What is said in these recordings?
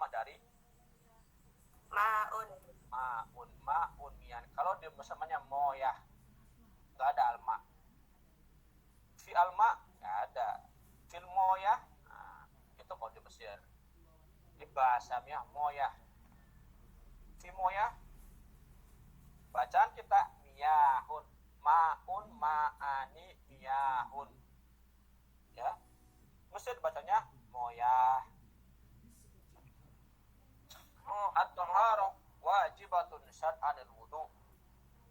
jamak dari Ma'un. ma'un mian. Kalau di bersamanya moyah, nggak ada alma. Fi alma nggak ada. Fil moyah, nah, itu kalau di Mesir. Di bahasanya moyah. Fi moyah, bacaan kita miyahun, ma'un, ma'ani, miyahun. Ya, Mesir bacanya moyah. At-taharah wajibatun syar'an al-wudu.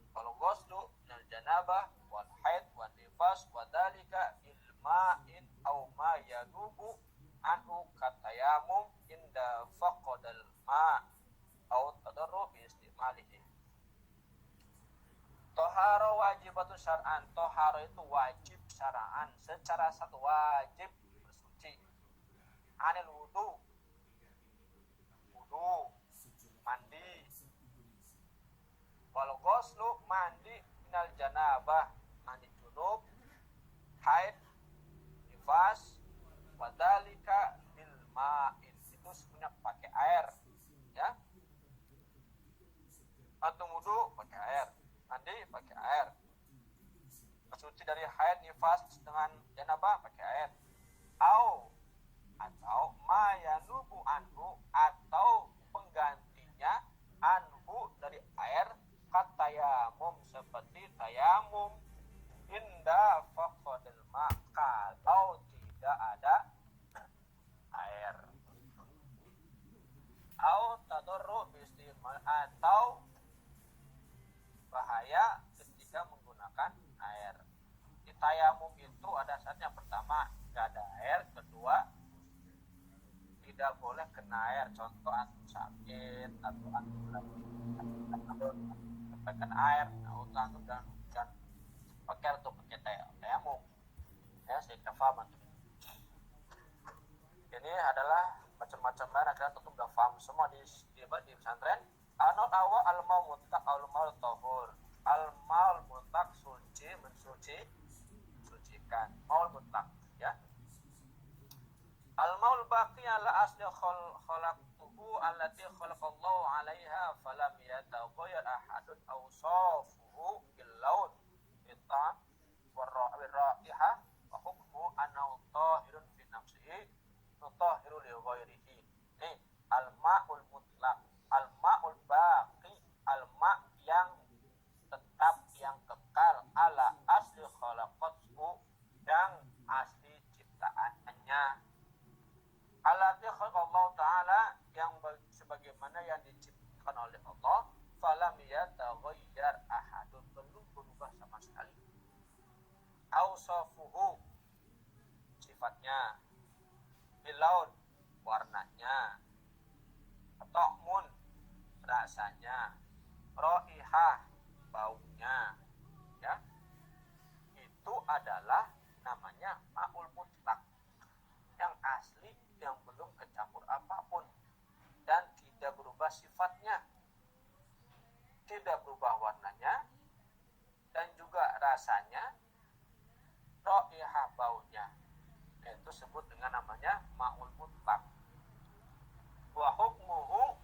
Kalau ghuslu minal janabah wal haid wan nifas wa dzalika bil ma'in aw ma yadubu anhu katayamum inda faqadal ma' aw tadarru bi istimalihi. Toharo wajibatun syar'an. Toharo itu wajib syara'an, secara satu wajib bersuci. Anil wudu, mandi. Kalau ghuslu mandi minal janabah, mandi junub, haid, nifas, wadalika bil ma'in, itu semuanya pakai air, ya. Atau wudu pakai air, mandi pakai air, bersuci dari haid, nifas dengan janabah pakai air. Atau mayanubu anhu, atau penggantinya anhu dari air, katayamum, seperti tayamum inda faqadil ma, kalau tidak ada air. Tadarru biistimal, atau bahaya ketika menggunakan air. Di tayamum itu ada saatnya, pertama tidak ada air, kedua tidak boleh kena air. Contoh antum sakit atau antum lagi pakai air, antum dan pakai atau pakai tayamum, ya, saya paham antum. Ini adalah macam-macam air, agar antum udah paham semua di pesantren. Anot awa al-mau mutlak al-mau tahur. Al-mau mutlak suci, mensucikan. Maul mutlak, ya. Al-maul baqi ala asli khalaqtuhu allati khalaqallahu 'alaiha falam yataghayyar ahadun awsafuhu bil laun bitan warra'iha wa hukmu annahu tahirun fi nafsihi mutahhiru li ghairihi. Nih, al-ma'ul mutlaq, al-ma'ul baqi, al-ma' yang tetap, yang kekal, ala asli khalaqtuhu, yang asli ciptaannya, allati khalaqallahu ta'ala, yang sebagaimana yang diciptakan oleh Allah, falam yataghayyar ahadun, belum berubah sama sekali. Ausafuhu, sifatnya, bilaun, warnanya, ta'mun, rasanya, raihah, baunya, ya. Itu adalah namanya ma'ul mutlak, yang asli, yang belum kecampur apapun dan tidak berubah sifatnya, tidak berubah warnanya dan juga rasanya, raihah, baunya. Itu sebut dengan namanya ma'ul mutlak. Wa hukmuhu,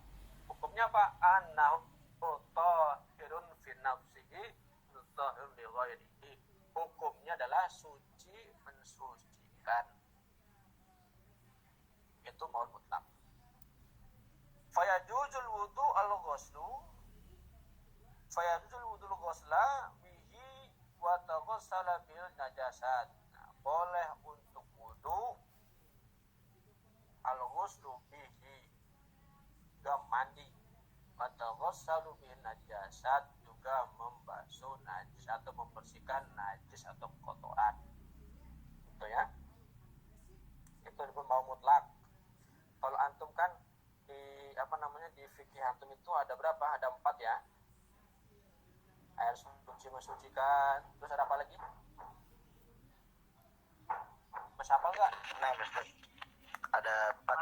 hukumnya apa? Annahu tahirun fi nafsihi mutahhirun li ghairihi. Hukumnya adalah suci, mensucikan. Itu ma'ul mutlak. Fayajuzul wudu al-ghuslu, fayajuzul wudu al-ghusla bihi wa taghassala bil najasat. Nah, boleh untuk wudu al-ghuslu bihi, juga mandi, wa taghassalu bin najasat, juga membasuh najis atau membersihkan najis atau kotoran. Itu ya. Itu disebut mau mutlak. Kalau antum kan di fikih antum itu ada berapa? Ada 4 ya. Air suci, mensucikan. Terus ada apa lagi? Masih hafal nggak? Nah, ada 4.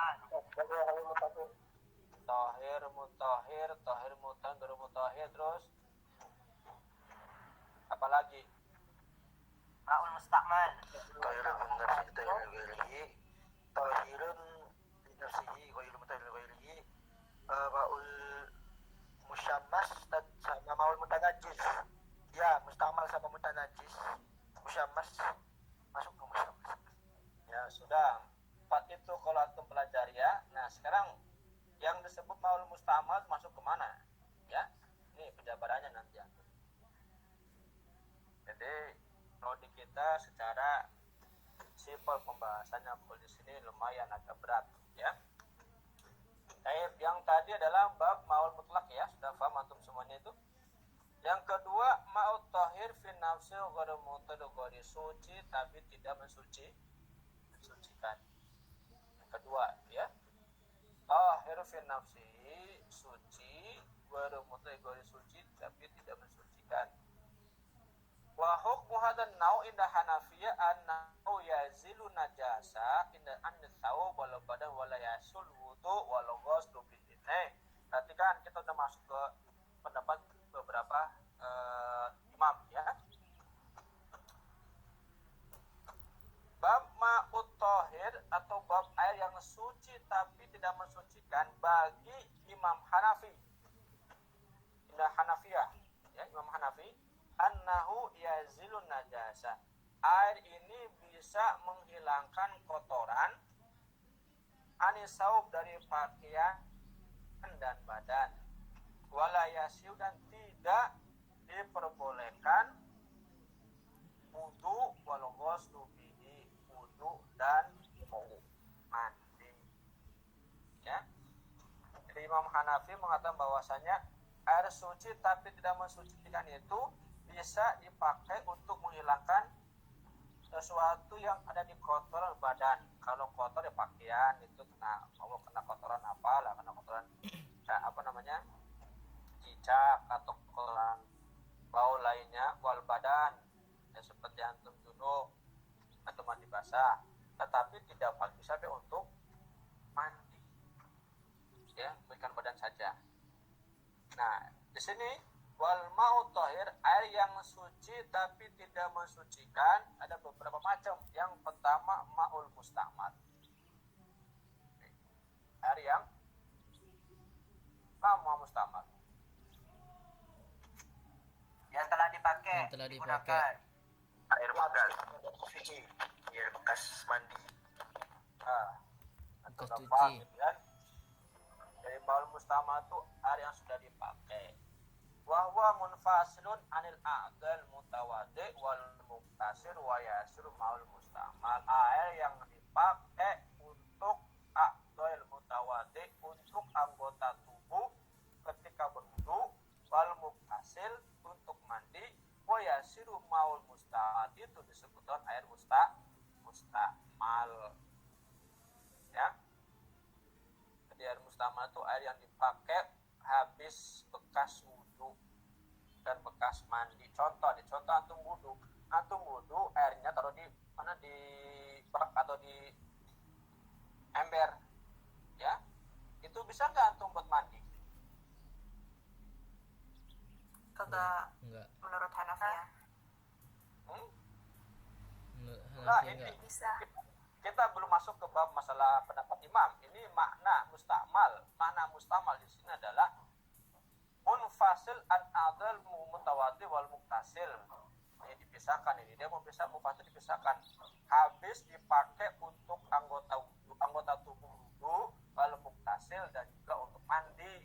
Tahir, mutahhir, tahir mutahhir, mutahhir, terus apa lagi? Ma'ul musta'mal. Tahirun min nafsihi tahirun li ghairihi, tahirun li nafsihi ghairun mutahhirun li ghairihi, maul musyammas dan sama maul mutanajis. Ya, mustamal sama mutanajis. Musyammas masuk ke musyammas. Ya sudah, 4 itu kalau antum pelajari ya. Nah sekarang yang disebut maul mustamal masuk kemana? Ya, ini penjabarannya nanti antum. Jadi prodi kita secara simpel pembahasannya, kalau di sini lumayan agak berat ya. Yang tadi adalah bab maul mutlak ya, sudah paham antum semuanya itu. Yang kedua, maut tahir fi nafsi ghairu mutadghari, suci tapi tidak mensucikan. Yang kedua ya, tahir fi nafsi, suci, ghairu mutadghari, suci tapi tidak mensucikan. Wa hukmu hadan nau inda Hanafiyah annahu yazilu najasa inda an-thawb wal badan wala yasul wudu wal ghusl bihi. Perhatikan, kita udah masuk ke pendapat beberapa imam ya. Bab ma'ut tahir atau bab air yang suci tapi tidak mensucikan bagi Imam Hanafi. Indah Hanafiyah ya, Imam Hanafi, annahu yazilun najasa. Air ini bisa menghilangkan kotoran anisaub dari pakaian dan badan. Wala yasiu, dan tidak diperbolehkan wudu wal ghuslu bihi, wudu dan mandi. Ya. Jadi Imam Hanafi mengatakan bahwasanya air suci tapi tidak mensucikan itu bisa dipakai untuk menghilangkan sesuatu yang ada di kotoran badan. Kalau kotor ya pakaian itu kena, kalau kena kotoran apalah, kena kotoran apa namanya, cicak atau kotoran bau lainnya, wal badan ya, seperti antum junub atau mandi basah, tetapi tidak bisa untuk mandi ya, berikan badan saja. Nah di sini wal ma'u tahir, air yang suci tapi tidak mensucikan, ada beberapa macam. Yang pertama ma'ul mustamal, air yang ma'ul mustamal, Yang telah dipakai. Yang telah digunakan. dipakai. Air bekas suci, air bekas mandi. atau Bekas apa cuci. gitu kan. Dari ma'ul mustamal itu air yang sudah dipakai. Wahwa munfasilun anil a'dal mutawadi wal muktasir wa yasir maul mustamal, air yang dipakai untuk a'dal mutawadi, untuk anggota tubuh ketika berwudu, wal muktasil untuk mandi, wa yasir maul mustamal, itu disebutkan air mustamal ya. Jadi air mustamal itu air yang dipakai habis bekas wudu dan bekas mandi. Contoh antum wudu airnya taruh di mana, di bak atau di ember ya, itu bisa nggak antum buat mandi? Kagak Enggak. menurut Hanafiyah. Nah Hanafi ini enggak. Bisa. kita belum masuk ke bab masalah pendapat imam. Ini makna mustamal di sini adalah munfasil an adal mutawadi wal muktasil. Ini dipisahkan, ini dia mufasil dipisahkan. Habis dipakai untuk anggota tubuh wudu, wal muktasil, dan juga untuk mandi.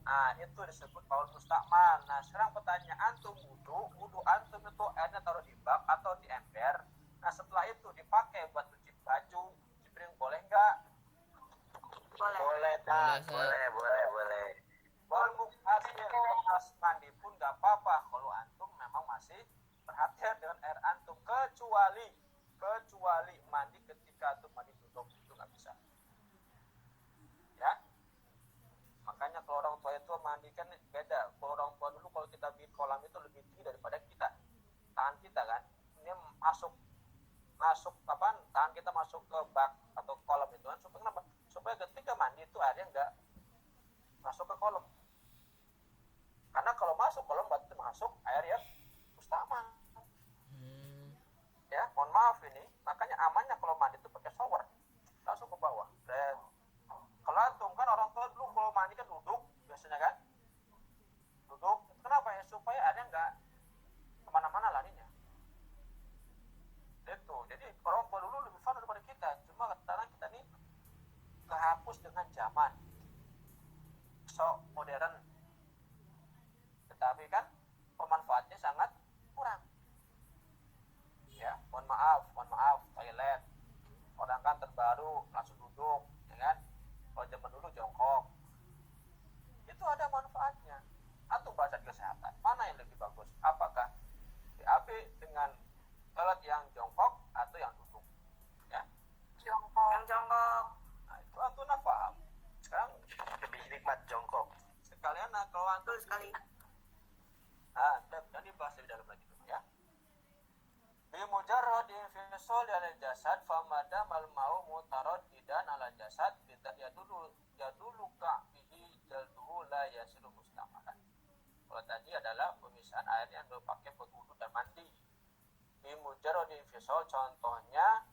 Nah itu disebut maul mustakmal. Nah sekarang pertanyaan, antum wudu antum itu airnya taruh di bak atau di ember. Nah setelah itu dipakai buat cuci baju, cuci piring, boleh nggak? Boleh. Boleh tak? Boleh, Boleh. Wal muktasil, bekas mandi pun nggak apa-apa kalau antum memang masih perhatian dengan air antum, kecuali mandi ketika antum mandi junub, itu nggak bisa ya. Makanya kalau orang tua itu mandikan beda. Kalau orang tua dulu, kalau kita bikin kolam itu lebih tinggi daripada kita, tangan kita kan, ini masuk tangan kita masuk ke bak atau kolam itu kan, supaya kenapa? Supaya ketika mandi itu airnya nggak masuk ke kolam. Karena kalau masuk kolam berarti masuk air yang mustamal. Ya, mohon maaf ini. Makanya amannya kalau mandi itu pakai shower, langsung ke bawah. Dan kalau antum kan orang tua dulu kalau mandi kan dengan zaman, sok modern, tetapi kan pemanfaatnya sangat kurang. Ya, mohon maaf, toilet orang kan terbaru langsung duduk, ya kan? Kalau zaman dulu jongkok, itu ada manfaatnya. Atau bahasa kesehatan, mana yang lebih bagus? Apakah BAB dengan toilet yang jongkok atau yang duduk? Ya, Jongkok. Yang jongkok. nah itu antum paham. Sekarang Lebih nikmat jongkok. sekalian, nah kalau antum Betul sekali. dan dibahas lebih dalam lagi dulu ya. Bimujarrad infisal al jasad famada mal mau mutaraddidan ala jasad bidah yadulu ka bihi jalduhu la yasilu mustamalan. Kalau tadi adalah pemisahan air yang dipakai buat wudu dan mandi. Bimujarrad infisal, contohnya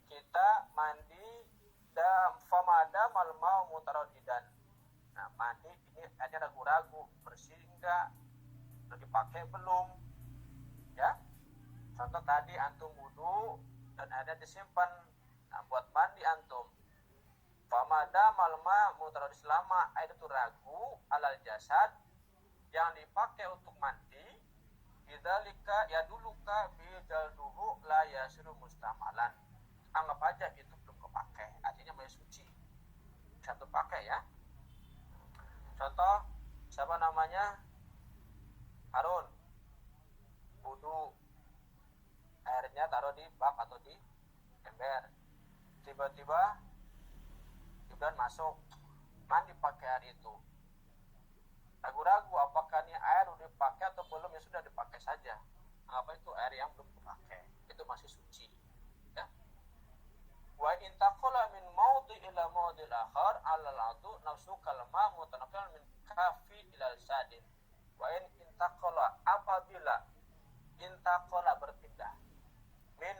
kita mandi dan famada mal mau mutaraddidan. Nah, mandi ini airnya ragu-ragu, bersih enggak, udah dipakai belum, ya. Contoh tadi antum wudu dan airnya disimpan, nah buat mandi antum, famada malma mutaradid, selama air itu ragu alal jasad yang dipakai untuk mandi, bidzalika yaduluka bi jalduhu la yasiru mustamalan, anggap aja itu belum kepakai, artinya masih suci, satu pakai ya. Contoh, siapa namanya, Harun, wudu, airnya taruh di bak atau di ember, tiba-tiba Gibran masuk, mandi pakai air itu, ragu-ragu apakah ini air udah dipakai atau belum, ya sudah dipakai saja, apa itu air yang belum dipakai, itu masih suci ya. Wa intaqala min maudhi ila maudhi akhar alal adu nafsu kalma mutanaqil min kafi ila sadin. Wa in intaqala, apabila intaqala berpindah min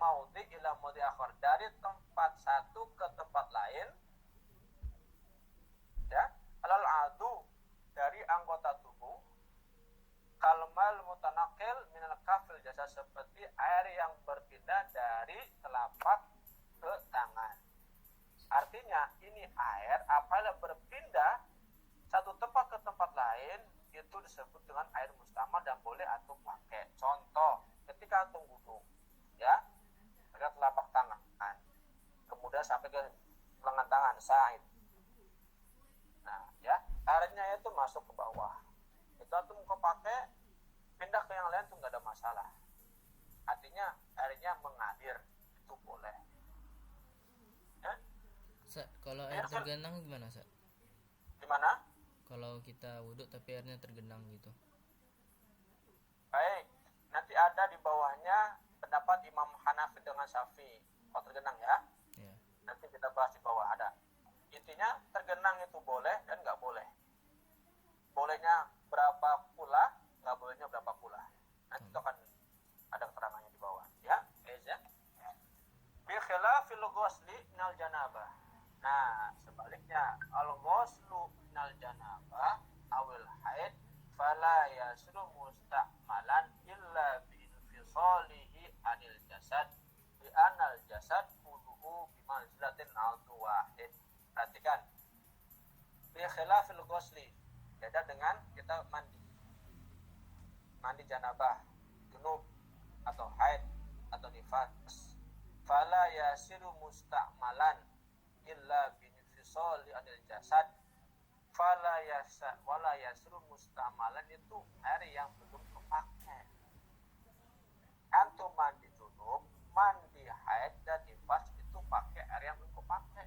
maudhi ila maudhi akhar, dari tempat satu ke tempat lain ya, alal adu, dari anggota tubuh, kalmal mutanaqil minal kafil jasa, seperti air yang berpindah dari telapak ke tangan. Artinya ini air apabila berpindah satu tempat ke tempat lain itu disebut dengan air mustamal dan boleh antum pakai. Contoh, ketika antum wudu ya, dari telapak tangan kemudian sampai ke lengan tangan sa'id, nah ya, airnya itu masuk ke bawah, itu antum kau pakai, pindah ke yang lain tuh nggak ada masalah, artinya airnya mengalir, itu boleh ya. Kalau air tergenang gimana, Sa? Gimana? Kalau kita wudhu tapi airnya tergenang gitu. Baik, nanti ada di bawahnya pendapat Imam Hanafi dengan Syafi'i kalau tergenang ya. Ya. Nanti kita bahas di bawah ada. Intinya tergenang itu boleh dan nggak boleh. Bolehnya berapa pula, nggak bolehnya berapa pula. Nanti itu akan ada keterangannya di bawah ya. Guys ya. Bi khilafil ghusli minal janabah. Nah, sebaliknya al-ghuslu minal janabah awil haid fala yasru musta'malan illa bi infisalihi anil jasad bi anal jasad kulluhu bi manzilatin altu wahid. Perhatikan, bi khilafil ghusli, beda dengan kita mandi janabah, junub atau haid atau nifas, fala yasiru musta'malan illa bi infisali anil jasad, fala yasa wala yasru musta'malan, itu air yang belum kepakai. Antum mandi junub, mandi haid dan nifas itu pakai air yang belum kepakai.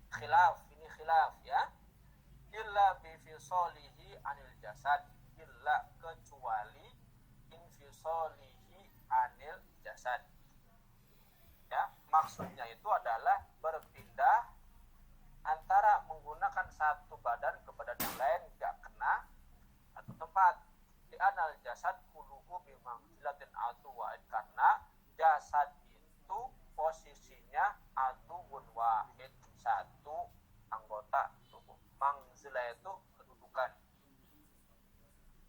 Khilaf, ini khilaf ya. Illa bi fisalihi anil jasad, illa kecuali infisalihi anil jasad. Ya, maksudnya itu adalah berpindah antara menggunakan satu badan ke badan yang lain, nggak kena satu tempat. Di anal jasad kuluhu bimangzilatin adu wahid, karena jasad itu posisinya aduun wahid, satu anggota tubuh. Mangzilah itu kedudukan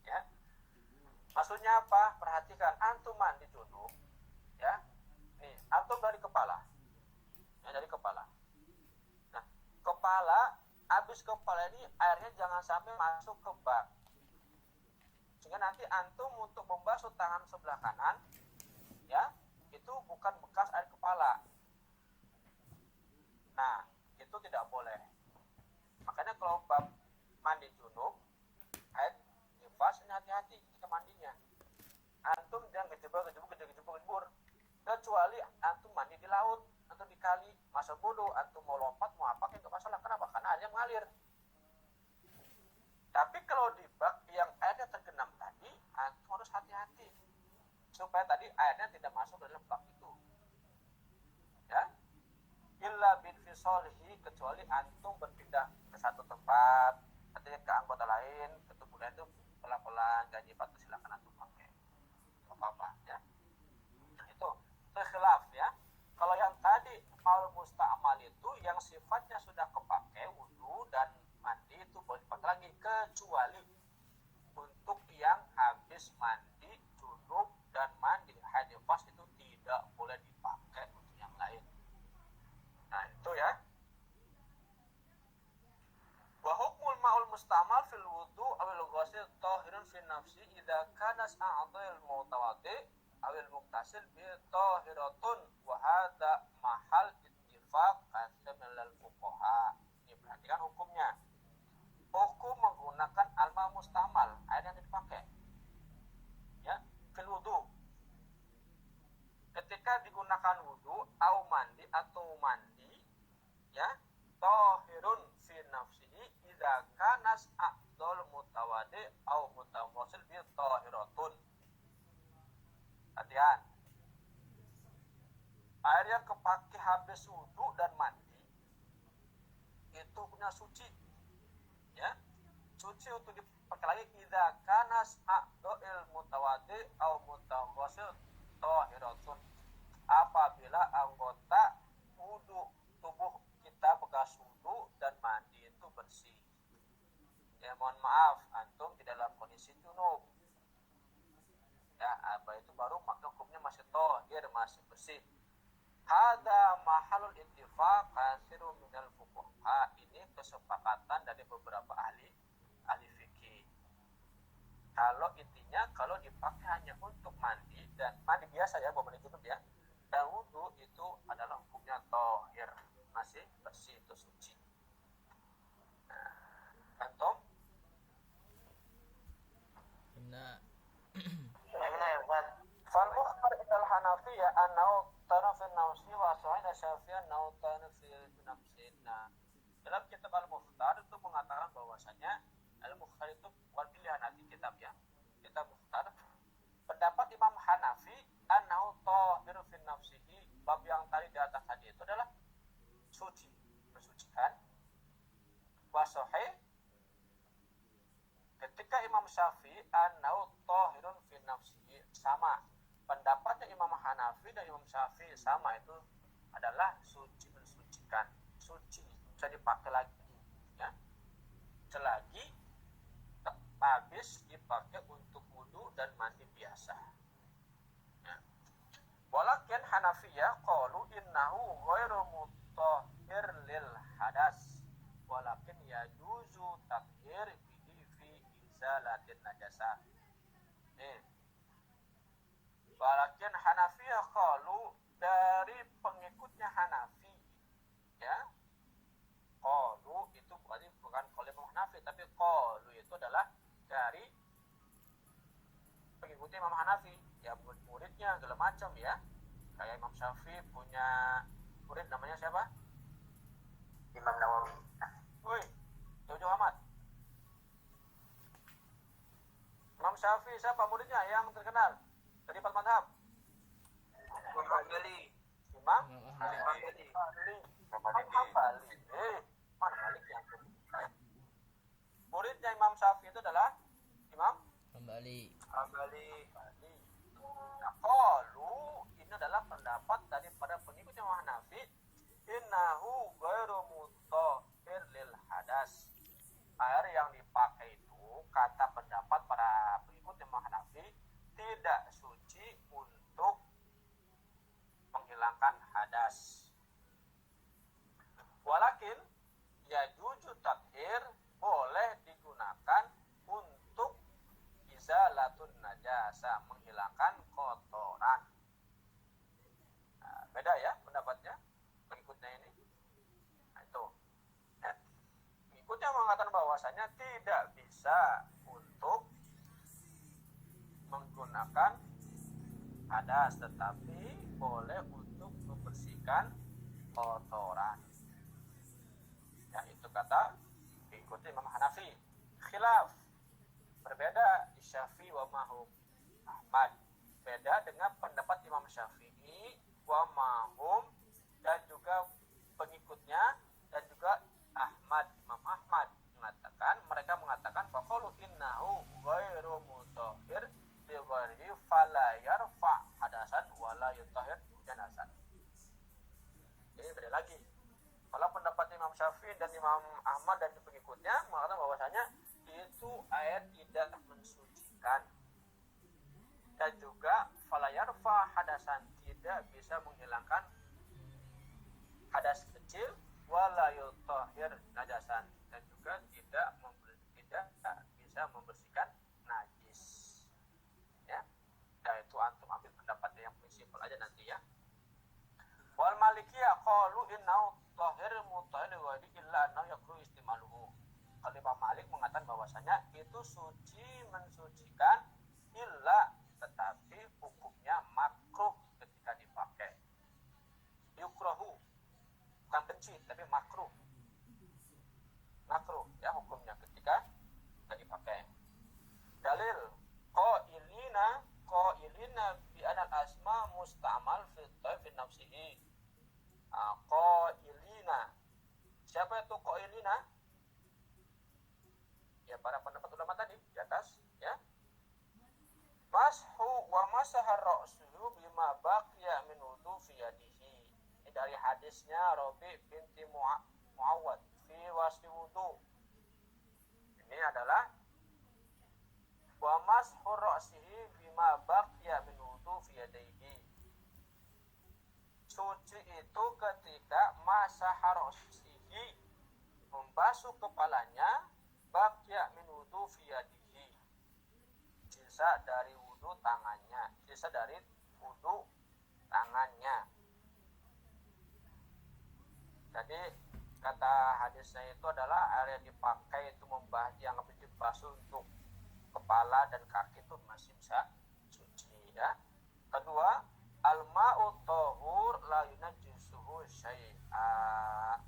ya. Maksudnya apa? Perhatikan, antum mandi junub ya, nih antum dari kepala ya, dari kepala habis kepala ini airnya jangan sampai masuk ke bak, sehingga nanti antum untuk membasuh tangan sebelah kanan ya itu bukan bekas air kepala. Nah itu tidak boleh. Makanya kalau bab mandi junub haid nifas ini hati-hati ketika mandinya. Antum jangan gejebur, kecuali antum mandi di laut atau di kali, masa bodoh antum mau lompat mau apa kayak nggak masalah. Kenapa? Karena airnya mengalir. Tapi kalau di bak yang airnya tergenang tadi, antum harus hati-hati supaya tadi airnya tidak masuk ke dalam bak itu. Ya, illa bin fisolihi, kecuali antum berpindah ke satu tempat, artinya ke anggota lain, ke tubuh lain itu pelan-pelan, gaji patu silakan antum pakai, apa-apa ya. Itu khilaf ya. Kalau yang tadi maul musta'mal itu yang sifatnya sudah kepakai wudu dan mandi itu boleh dipakai lagi, kecuali untuk yang habis mandi junub dan mandi haid nifas itu tidak boleh dipakai untuk yang lain. Nah itu ya. Wa hukmul ma'ul mustamal fil wudu awil ghasil tahirun fi nafsi idza kana a'dhal mutawaddi awil muktasil bi tahiratun wa hadha mahal ittifaq kasamil fuqaha. Ini perhatikan hukumnya. Hukum menggunakan alma mustamal, air yang dipakai ya fil wudu. Ketika digunakan wudu au mandi atau mandi ya tahirun fi nafsihi idza kana a'dhal mutawaddi au mutawasil bi tahiratun. Latihan. Air yang kepake habis wudu dan mandi itu punya suci ya, suci untuk dipakai lagi idza kana a'dhal mutawaddi au mutawasil tahiratun, apabila anggota wudu tubuh kita bekas wudu dan mandi itu bersih. Ya mohon maaf antum di dalam kondisi junub ya, apa itu baru maka hukumnya masih tahir, masih bersih. Hada mahalul ittifaq kasiru minal fuqaha, ini kesepakatan dari beberapa ahli fikih. Kalau intinya kalau dipakai hanya untuk mandi dan mandi biasa ya, bukan mandi junub ya, dan wudu itu adalah hukumnya tahir, masih bersih, itu suci. Nah, antum Nah, fal mukhtar indal hanafiyah anau tanafin nafsi wa sa'ida syafi'an nau tanafin nafsi. Nah, dalam kitab al-mukhtar itu mengatakan bahwasanya al-mukhtar itu bukan pilihan hati kitab ya, kitab mukhtar. Pendapat Imam Hanafi anau tahiru fi nafsihi, bab yang tadi di atas tadi itu adalah suci, mensucikan. Wa sahih, ketika Imam Syafi'i anau tahirun fi nafsihi, sama pendapatnya Imam Hanafi dan Imam Syafi'i sama, itu adalah suci, mensucikan, suci bisa dipakai lagi ya, selagi habis dipakai untuk wudu dan mandi biasa ya. Walakin Hanafiyah qalu innahu ghairu mutahhir lil hadas walakin yajuzu tathhir bihi fi izalatin najasah. Walakin Hanafiyah qalu, dari pengikutnya Hanafi ya, qalu itu bukan qaul Imam Hanafi, tapi qalu itu adalah dari pengikutnya Imam Hanafi ya, murid-muridnya segala macam ya. Kayak Imam Syafi'i punya murid namanya siapa? Imam Nawawi. Woi, jauh-jauh amat. Imam Syafi'i siapa muridnya yang terkenal dari empat mazhab? Imam Ghazali. Imam Ghazali. Hambali. Mana Malik yang muridnya Imam Syafi'i itu adalah Imam kembali. Ghazali. Nah, qalu ini adalah pendapat daripada pengikut Imam Hanafi, innahu ghairu mutahhir lil hadas. Air yang dipakai itu, kata pendapat para pengikut Imam Hanafi, tidak suci untuk menghilangkan hadas. Walakin yajuzu tathhir tohir boleh digunakan untuk izalatun najasa, menghilangkan kotoran. Nah, beda ya pendapatnya pengikutnya ini. Nah, itu ya. Pengikutnya mengatakan bahwasanya tidak bisa untuk menggunakan hadas, tetapi boleh untuk membersihkan kotoran. Ya, itu kata diikuti Imam Hanafi. Khilaf berbeda di Syafi'i wa Mahum Ahmad. Beda dengan pendapat Imam Syafi'i wa Mahum dan juga pengikutnya dan juga Ahmad. Imam Ahmad mengatakan, mereka mengatakan faqalu innahu ghairu mutahhir bi ghairi fala yarfa hadasan wala yutahhir janasan. Ini beda lagi. Kalau pendapat Imam Syafi'i dan Imam Ahmad dan pengikutnya mengatakan bahwasanya itu air tidak mensucikan dan juga fala yarfa hadasan, tidak bisa menghilangkan hadas kecil, wala yutahhir najasan, dan juga tidak bisa membersihkan najis. Ya, nah itu antum ambil pendapatnya yang prinsipal aja nanti ya. Wal malikiyah qalu innahu tahhir mutahhir wa illa annahu yakru istimaluhu. Kalau Imam Malik mengatakan bahwasanya itu suci mensucikan illa, tetapi hukumnya makruh ketika dipakai. Yukrahu, bukan benci tapi makruh. Makruh ya hukumnya ketika dipakai. Dalil qailina bi anal asma musta'mal fi nafsihi. Qailina, siapa itu qailina? Ya para pendapat ulama tadi di atas ya. Mashu wa masaha ra'suhu bima baqiya min wudu fi yadihi. Ini dari hadisnya Rabi binti Muawwad fi wasfi wudu. Ini adalah wa mashu ra'sihi bima baqiya min wudu fi yadihi. Suci itu ketika masaha ra'sihi, membasuh kepalanya, baqiya min wudu fi yadihi, sisa dari wudu tangannya, sisa dari wudu tangannya. Jadi kata hadisnya itu adalah air yang dipakai itu yang dibasuh untuk kepala dan kaki itu masih bisa suci ya. Kedua, al-ma'u tahur la yunajjisuhu syai'a.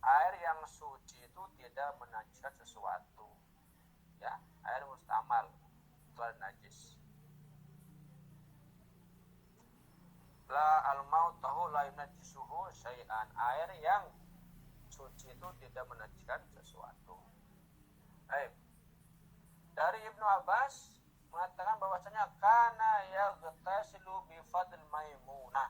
Air yang suci itu tidak menajiskan sesuatu. Ya, air mustamal itu air najis. La al-ma'u tahur la yunajjisuhu syai'an. Air yang suci itu tidak menajiskan sesuatu. Baik. Dari Ibnu Abbas mengatakan bahwasanya kana yaghtasilu bi fadl Maimunah.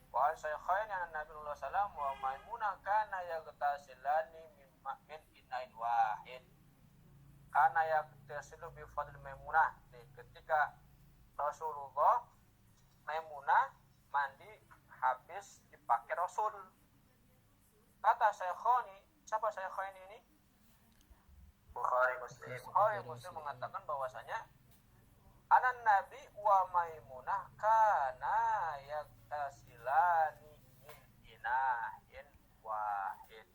Wa shaykhain an Nabi sallallahu alaihi wasallam wa Maimunah kana yaghtasilani min inain wahid. Kana yaghtasilu bi fadl Maimunah. Ketika Rasulullah Maimunah mandi habis dipakai Rasul. Kata Syaikhaini, siapa Syaikhaini ini? Bukhari Muslim. Bukhari Muslim mengatakan bahwasanya anan Nabi wa Maimunah kana yaktasilani min inahin wahid.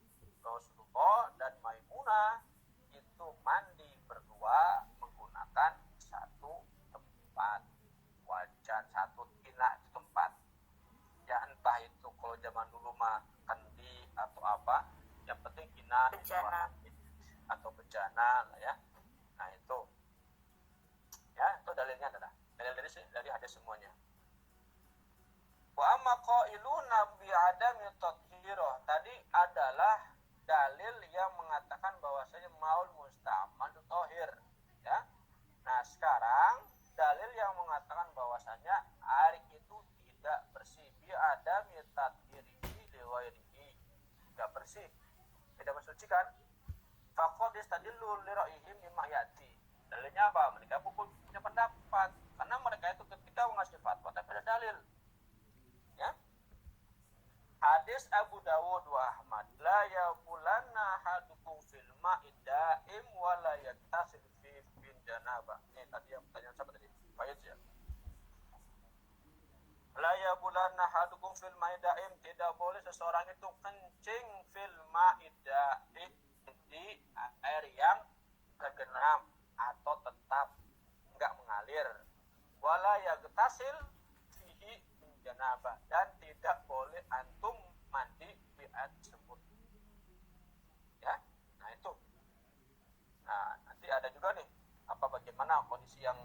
Rasulullah dan Maimunah itu mandi berdua menggunakan satu tempat, wajan, satu ina tempat. Ya entah itu kalau zaman dulu mah kendi atau apa, yang penting ina Bejana. atau bejana lah ya. Nah itu ya, itu dalilnya adalah dalil dari hadis semuanya. Wa amma qailuna bi adami tathhirah, tadi adalah dalil yang mengatakan bahwasanya maul musta'mal tahir ya. Nah sekarang dalil yang mengatakan bahwasanya air itu tidak bersih bi adami tathhirihi li ghairihi, tidak bersih, tidak mensucikan. Faqad istadillu li ra'ihim mimma yati. Dalilnya apa? Mereka punya pendapat karena mereka itu ketika mengasih fatwa tapi ada dalil. Ya. Hadis Abu Dawud wa Ahmad, la yabulanna hadukum fil ma'i daim wa la yattasil fi bin janabah. Ini tadi yang pertanyaan siapa tadi? Pak ya. La yabulanna hadukum fil ma'i daim, tidak boleh seseorang itu kencing fil ma'i daim, di air yang tergenang atau tetap enggak mengalir. Wala yattasil fihi bin janabah, dan tidak boleh antum mandi di air tersebut. Ya, nah itu. Nah, nanti ada juga nih bagaimana kondisi yang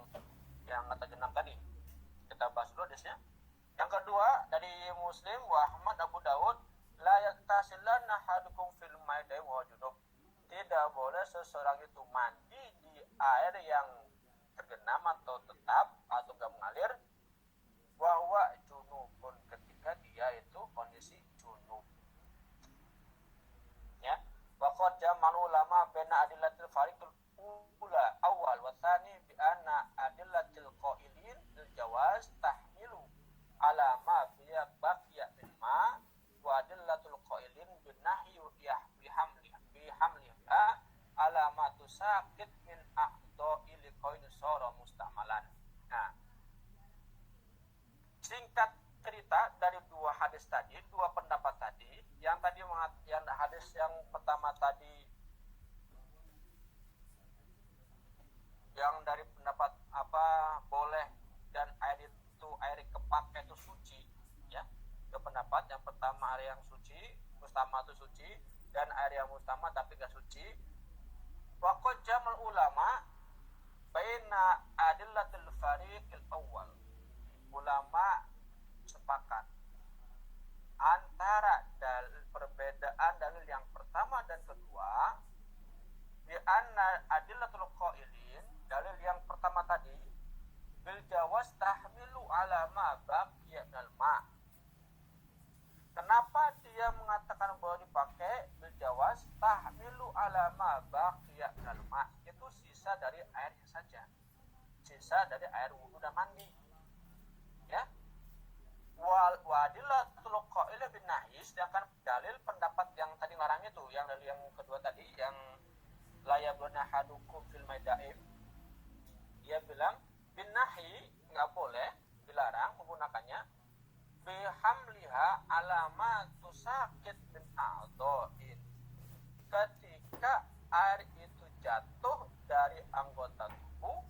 tergenang tadi. Kita bahas dulu hadisnya. Yang kedua dari Muslim wa Ahmad Abu Dawud, la yaktasilanna hadukum fil ma'i wa junub. Tidak boleh seseorang itu mandi di air yang tergenang atau tetap atau enggak mengalir, wa huwa junubun, ketika dia itu kondisi junub. Ya, wa qad jamal ulama baina adillatil fariqul ula awal wa tsani bi anna adillatil qailin bil jawaz tahmilu ala ma fiya baqiya min ma wa adillatul qailin bin nahyi bi hamliha ala ma tusaqit min a'dha'i liqain sara musta'malan. Nah, singkat cerita dari dua hadis tadi, dua pendapat tadi, yang hadis yang pertama tadi yang dari pendapat boleh dan air kepake itu suci, ya. Itu pendapat yang pertama, air yang suci, mustama itu suci, dan air yang mustama tapi enggak suci. Wa qad jamal ulama baina adillatil fariqil awal. Ulama sepakat antara perbedaan dalil yang pertama dan kedua, di anna adillatul qailin, dalil yang pertama tadi, bil jawaz tahmilu ala ma baqiya minal ma. Kenapa dia mengatakan bahwa dipakai bil jawaz tahmilu ala ma baqiya minal ma? Itu sisa dari airnya saja, sisa dari air wudu dan mandi. Ya, wadillatul qail bin nahi, sedangkan dalil pendapat yang tadi larang itu, yang dari yang kedua tadi, yang la yabluna hadukum fil maidaim, dia bilang bin nahi, enggak boleh, dilarang menggunakannya, bihamliha alama tusakit bin a'dhain, ketika air itu jatuh dari anggota tubuh,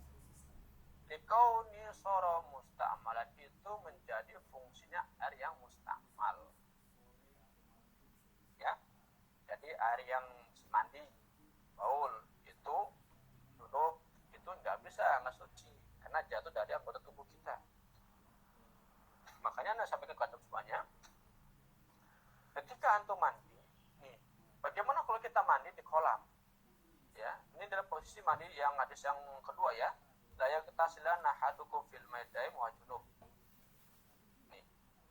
dikauni soro musta'malan, itu menjadi fungsinya air yang musta'mal. Ya, jadi air yang mandi, baul, itu junub, itu nggak suci, karena jatuh dari anggota tubuh kita. Makanya Anda sampaikan ke antum semuanya, ketika antum mandi, nih, bagaimana kalau kita mandi di kolam? Ya, ini dalam posisi mandi yang hadis yang kedua, ya. La yaktasilanna hadukum fil maidaim wa junub. Nih,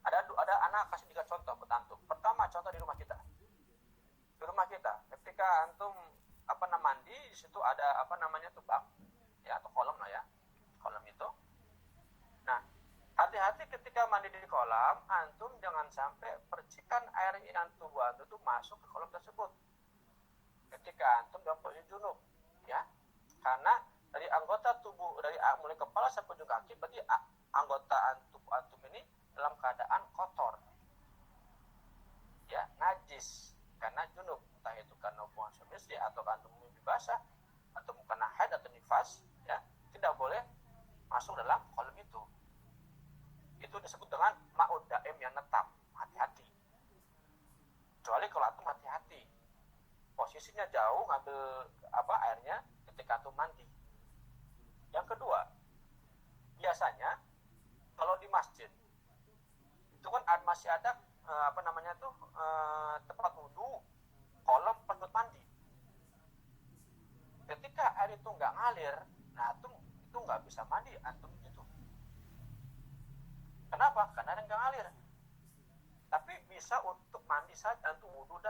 ada anak kasih 3 contoh buat antum. Pertama, contoh di rumah kita. Di rumah kita, ketika antum mandi, di situ ada bak, ya, atau kolam lah, ya. Kolam itu. Nah, hati-hati ketika mandi di kolam, antum jangan sampai percikan air yang antum buat itu masuk ke kolam tersebut. Ketika antum dalam posisi junub, ya. Karena dari anggota tubuh, dari mulai kepala sampai ujung kaki, berarti anggota antum ini dalam keadaan kotor, ya, najis, karena junub, entah itu karena hubungan suami istri atau antum mimpi basah atau karena haid atau nifas, ya, tidak boleh masuk dalam kolam itu. Itu disebut dengan ma'ud daim yang netap. Hati-hati, kecuali kalau antum hati-hati posisinya jauh ngambil airnya ketika antum mandi. Yang kedua, biasanya kalau di masjid itu kan masih ada tempat wudu, kolam penut mandi. Ketika air itu nggak ngalir, nah antum itu nggak bisa mandi antum itu. Kenapa? Karena air nggak ngalir. Tapi bisa untuk mandi saja, antum wudu.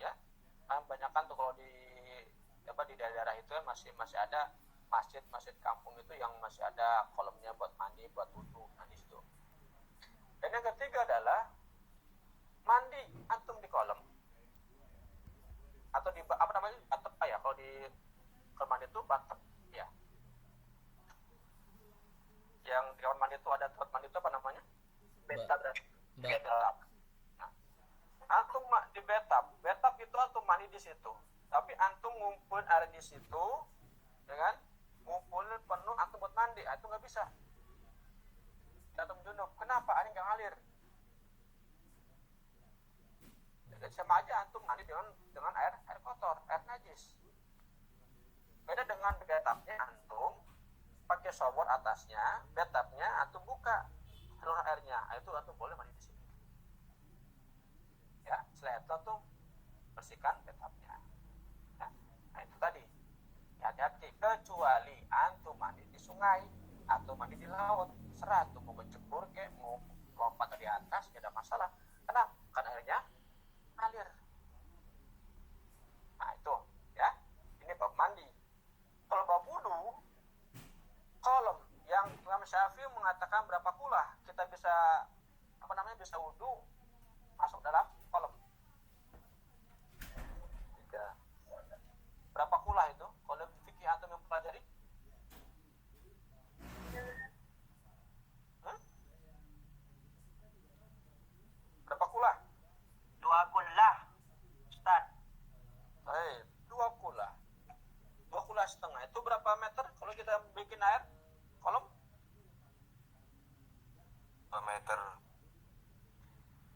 Ya, banyak kan tuh kalau di daerah itu kan masih ada masjid kampung itu yang masih ada kolamnya buat mandi, buat wudu. Nah, di situ. Dan yang ketiga adalah mandi antum di kolam atau di apa namanya batep ya, kalau di kamar mandi itu batep ya, yang di kamar mandi itu ada tempat mandi itu apa namanya, bathtub. Nah, antum di bathtub itu antum mandi di situ, tapi antum ngumpulin air di situ, ya kan, ngumpulin penuh antum buat mandi, itu nggak bisa. Antum junub, kenapa air nggak ngalir? Sama aja antum mandi dengan air kotor, air najis. Beda dengan bathtubnya, antum pakai shower atasnya, bathtubnya antum buka saluran airnya, itu antum boleh mandi di sini. Ya, setelah itu antum bersihkan bathtubnya. Nah itu tadi. Hati-hati, kecuali antum mandi di sungai atau mandi di laut, serah antum mau berjemur kayak mau lompat dari atas, tidak ada masalah. Kenapa? Karena airnya ngalir. Nah itu ya, ini bab mandi. Kalau bab wudu, kolam yang Imam Syafi'i mengatakan berapa kulah kita bisa bisa wudu masuk dalam kolam. 3. Berapa kulah itu? Kalau fikih antum yang pelajari? Berapa kulah? 2 kullah, Ustaz. Baik, 2 kulah. 2 kulah setengah itu berapa meter kalau kita bikin air kolam? 2 meter.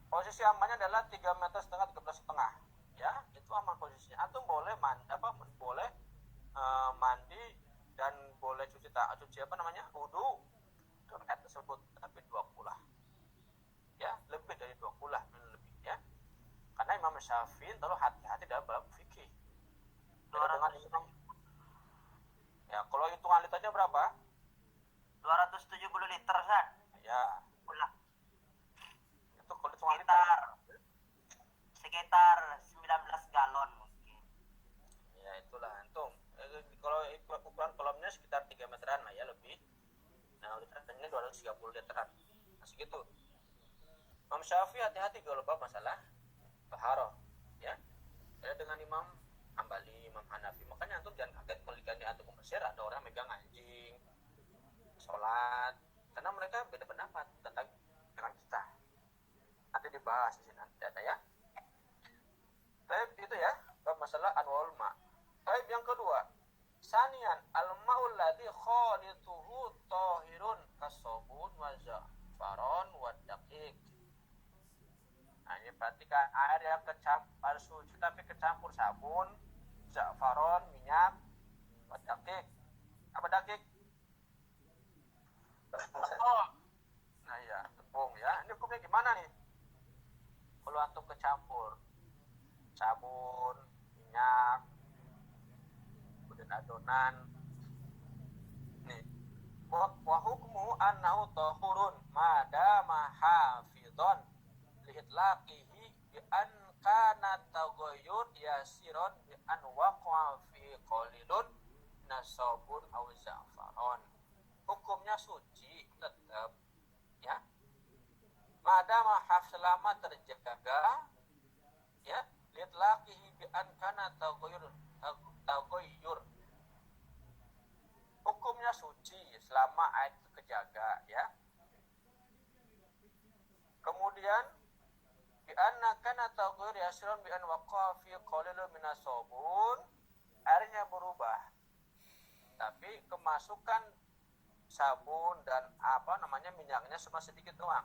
Posisi amannya adalah 3 meter setengah, 13 setengah. Ya, itu aman posisinya. Antum boleh mandi dan boleh cuci wudu dengan air tersebut, tapi 2 kulah. Ya, lebih dari 2 kulah, lebih ya. Karena Imam Syafi'i terlalu hati-hati dalam bab fikih. Dengan Imam, ya, kalau hitungan liternya berapa? 270 liter, Ustaz. Ya, Kulah. itu kalau hitungan liter. Sekitar 19 galon mungkin. Ya, itulah antum. Kalau ukuran kolamnya sekitar 3 meteran lah ya, lebih. Nah, liternya 230 literan. Nah, segitu. Imam Syafi'i hati-hati kalau bab masalah taharah, ya. Beda dengan Imam Hambali, Imam Hanafi. Makanya antum jangan kaget kalau di antum ke Mesir ada orang megang anjing sholat, karena mereka beda pendapat tentang dengan kita. Nanti dibahas di sini nanti ada ya. Baik, itu ya bab masalah anwaul ma. Baik, yang kedua, sanian al-ma'ul ladzi khalituhu tahirun kasabun wa zafaron wa daqiq. Nah, ini perhatikan air yang air suci tapi kecampur sabun, zafaron, minyak, wa daqiq. Apa daqiq? Oh. Nah ya, tepung ya. Ini hukumnya gimana nih? Kalau antum kecampur sabun, minyak, kemudian adonan. Nih, wa hukmu annahu tahurun madama hafidhon liitlaqihi bi an kana taghayyur yasiron bi an waqa'a fi qalilun nasabun aw za'faron. Hukumnya suci tetap ya. Madama haf selama terjaga ya, liitlaqihi bi an kana taghayyur. Hukumnya suci selama air kejaga ya. Kemudian bi anna kana taghayyur yasiran bi an waqa fi qalilun minas sabun, airnya berubah tapi kemasukan sabun dan minyaknya cuma sedikit doang,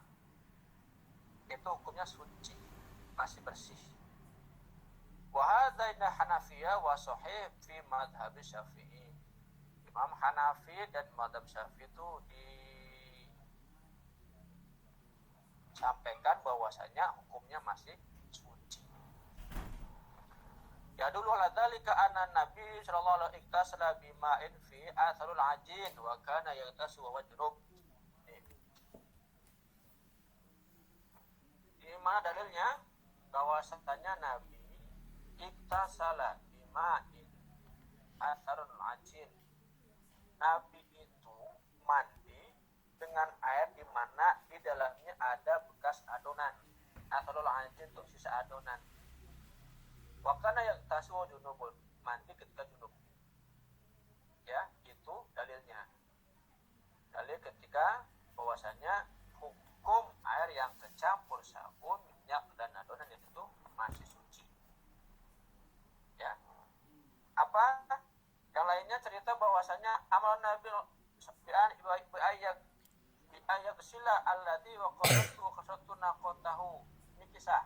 itu hukumnya suci, masih bersih. Wa hadza inda Hanafiyah wa sahih fi madhhab Syafi'i. Imam Hanafi dan madhab Syafi'i itu disampaikan bahwasanya hukumnya masih suci. Ya dulu ala dzalika anna Nabi sallallahu alaihi wasallam bima'in fi atharul ajin wa kana yagtasu wa wajrub. Di mana dalilnya bahwasanya Nabi iktasala bima'in atharul ajin. Nabi itu mandi dengan air di mana di dalamnya ada bekas adonan atau anjin untuk sisa adonan. Wakana yang tasu junubun, mandi ketika junub. Ya, itu dalilnya. Dalil ketika bahwasanya hukum air yang tercampur sabun, minyak dan adonan itu masih suci. Ya. Apa? Yang lainnya cerita bahwasanya amal Nabi ayat sila alladhi wa qasatu naqatahu. Ini kisah.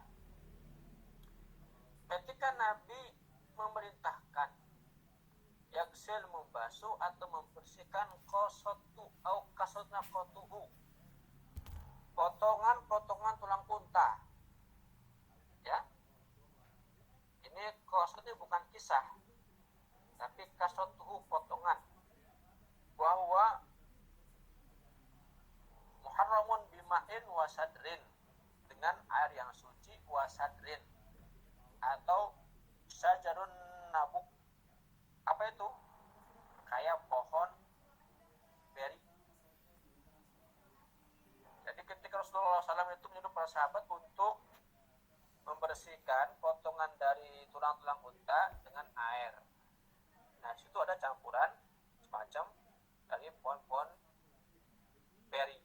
Ketika Nabi memerintahkan yaksil membasuh atau membersihkan qasatu au kasatna qatuhu, potongan-potongan tulang unta. Ya. Ini qasatnya bukan kisah, tapi kasatuhu potongan. Bahwa muharramun bima'in wasadrin, dengan air yang suci wasadrin, atau syajarun nabuk. Apa itu? Kayak pohon beri. Jadi ketika Rasulullah SAW itu menyuruh para sahabat untuk membersihkan potongan dari tulang-tulang unta dengan air. Nah, di situ ada campuran semacam dari pohon-pohon beri.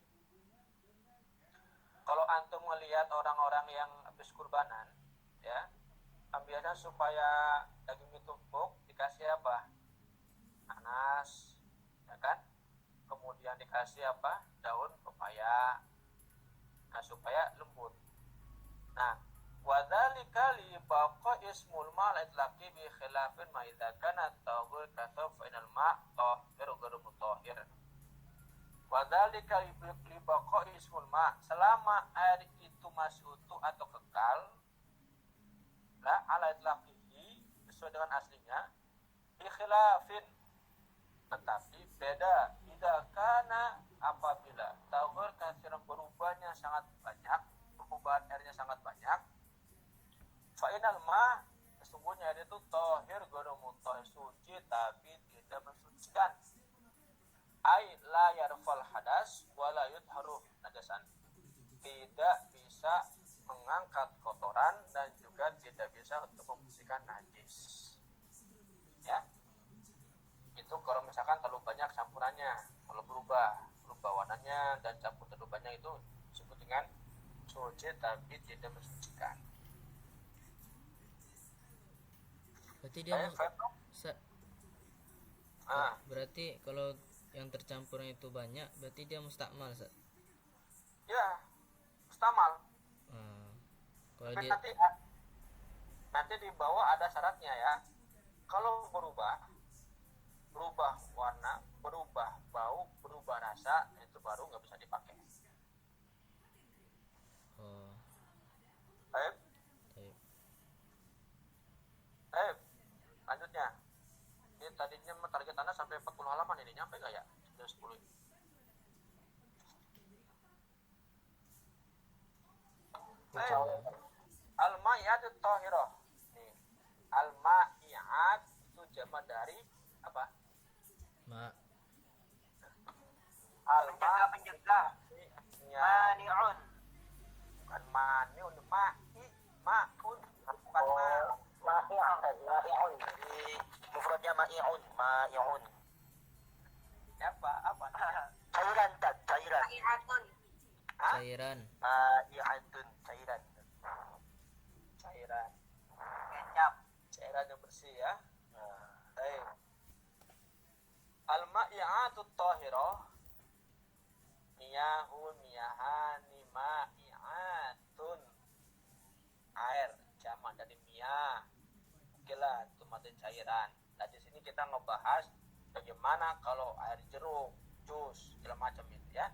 Kalau antum melihat orang-orang yang habis kurbanan, ya, biasanya supaya daging itu empuk dikasih apa? Nanas, ya kan? Kemudian dikasih apa? Daun pepaya. Nah, supaya lembut. Nah, wadzalika li baqa ismul ma' itlaqi bi khilafin ma idza kana tahur kasaf final ma' tahir ghairu mutahhir. Wadzalika li baqa ismul ma', selama air itu masih utuh atau kekal, la ala itlaqihi, sesuai dengan aslinya, bi khilafin, tetapi beda idza kana apabila tahur kasiran berubahnya sangat banyak, perubahan airnya sangat banyak, fa'inal ma, sesungguhnya air itu tahir ghairu mutahhir, suci tapi tidak mensucikan. Ai la yarfal hadas wa la yutharu najasan, tidak bisa mengangkat kotoran dan juga tidak bisa untuk membersihkan najis. Ya, itu kalau misalkan terlalu banyak campurannya, kalau berubah warnanya dan campur terlalu banyak, itu disebut dengan suci tapi tidak mensucikan. Berarti dia berarti kalau yang tercampurnya itu banyak, berarti dia mustakmal, Ustaz. Ya, mustamal. Kalau Tapi dia nanti di bawah ada syaratnya ya. Kalau berubah warna, berubah bau, berubah rasa, itu baru nggak bisa dipakai. Baik. Lanjutnya. Ini tadinya target Anda sampai 40 halaman, ini nyampe nggak ya? Sudah 10. Al-ma'i'at tahirah. Nih. Al-ma'i'at itu jamak dari apa? ma. Penjaga. Mani'un. Bukan mani'un, ma'un, bukan ma'i'un. Jadi mufradnya ma'i'un. apa? Cairan. Ma'i'atun. Cairan. Ma'i'atun, cairan. Kecap. Cairan yang bersih ya. Baik. Al-ma'i'atut tahirah, miyahani ma'i'atun, air, jamak dari miyah. Oke lah, itu materi cairan. Nah, di sini kita ngebahas bagaimana kalau air jeruk, jus, segala macam itu ya.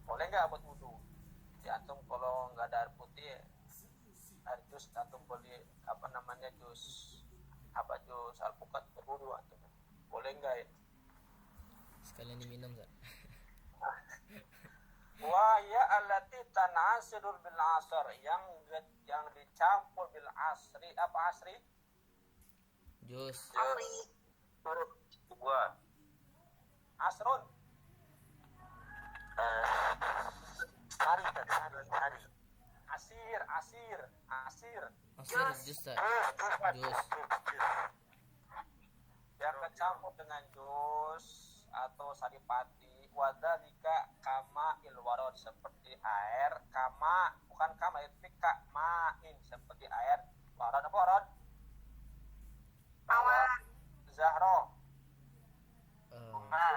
Boleh nggak buat wudhu? Ya, antum kalau nggak ada air putih, air jus, antum beli jus alpukat berwudhu antum. Boleh nggak ya? Sekalian diminum, Ustaz. Wahya allati tanasirul bil asr, yang dicampur bil asri. Apa asri? Jus. Buah. Asrun. Sari tadi, sari. Asir. Asir jus tak? Jus. Yang kecampur dengan jus atau saripati, wadzalika kama ilwarod, seperti air kama, bukan kama itu main, seperti air warod. Apa warod? Mawar. Zahro, Bunga.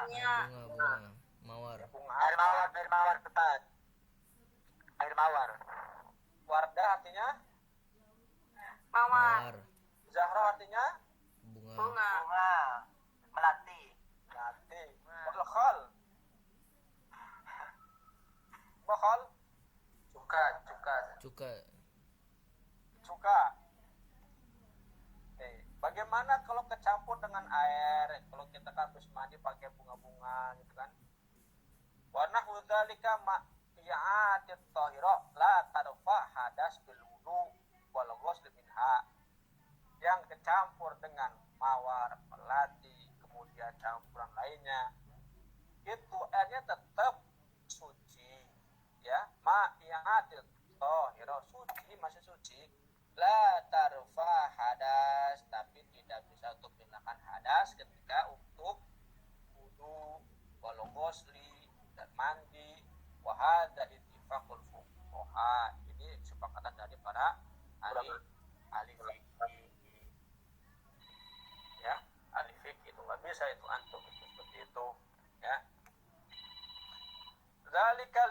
Mawar. bunga. Air mawar tepat. Air mawar. Wardah artinya, Mawar. Zahro artinya Bunga. Bunga. Melati. nanti. Bakhal, bakhal, Cuka. Cuka. Bagaimana kalau kecampur dengan air? Kalau kita kan habis mandi pakai bunga-bunga gitu kan. Warna hudzalika ma'iatit tahira la tarfa hadas bil wudu wal ghusl minha. Yang kecampur dengan mawar, melati, kemudian campuran lainnya, itu airnya tetap suci, ya. Ma'iatit tahira, suci, masih suci. La tarfa hadas, tapi tidak bisa untuk menghilangkan hadas ketika untuk wudu, walau ghusli, dan mandi. Wahada ittifaqul fuqaha, ini kesepakatan dari para ahli fikih, ya. Ahli fikih itu nggak bisa itu antum itu seperti itu, ya. Dzalika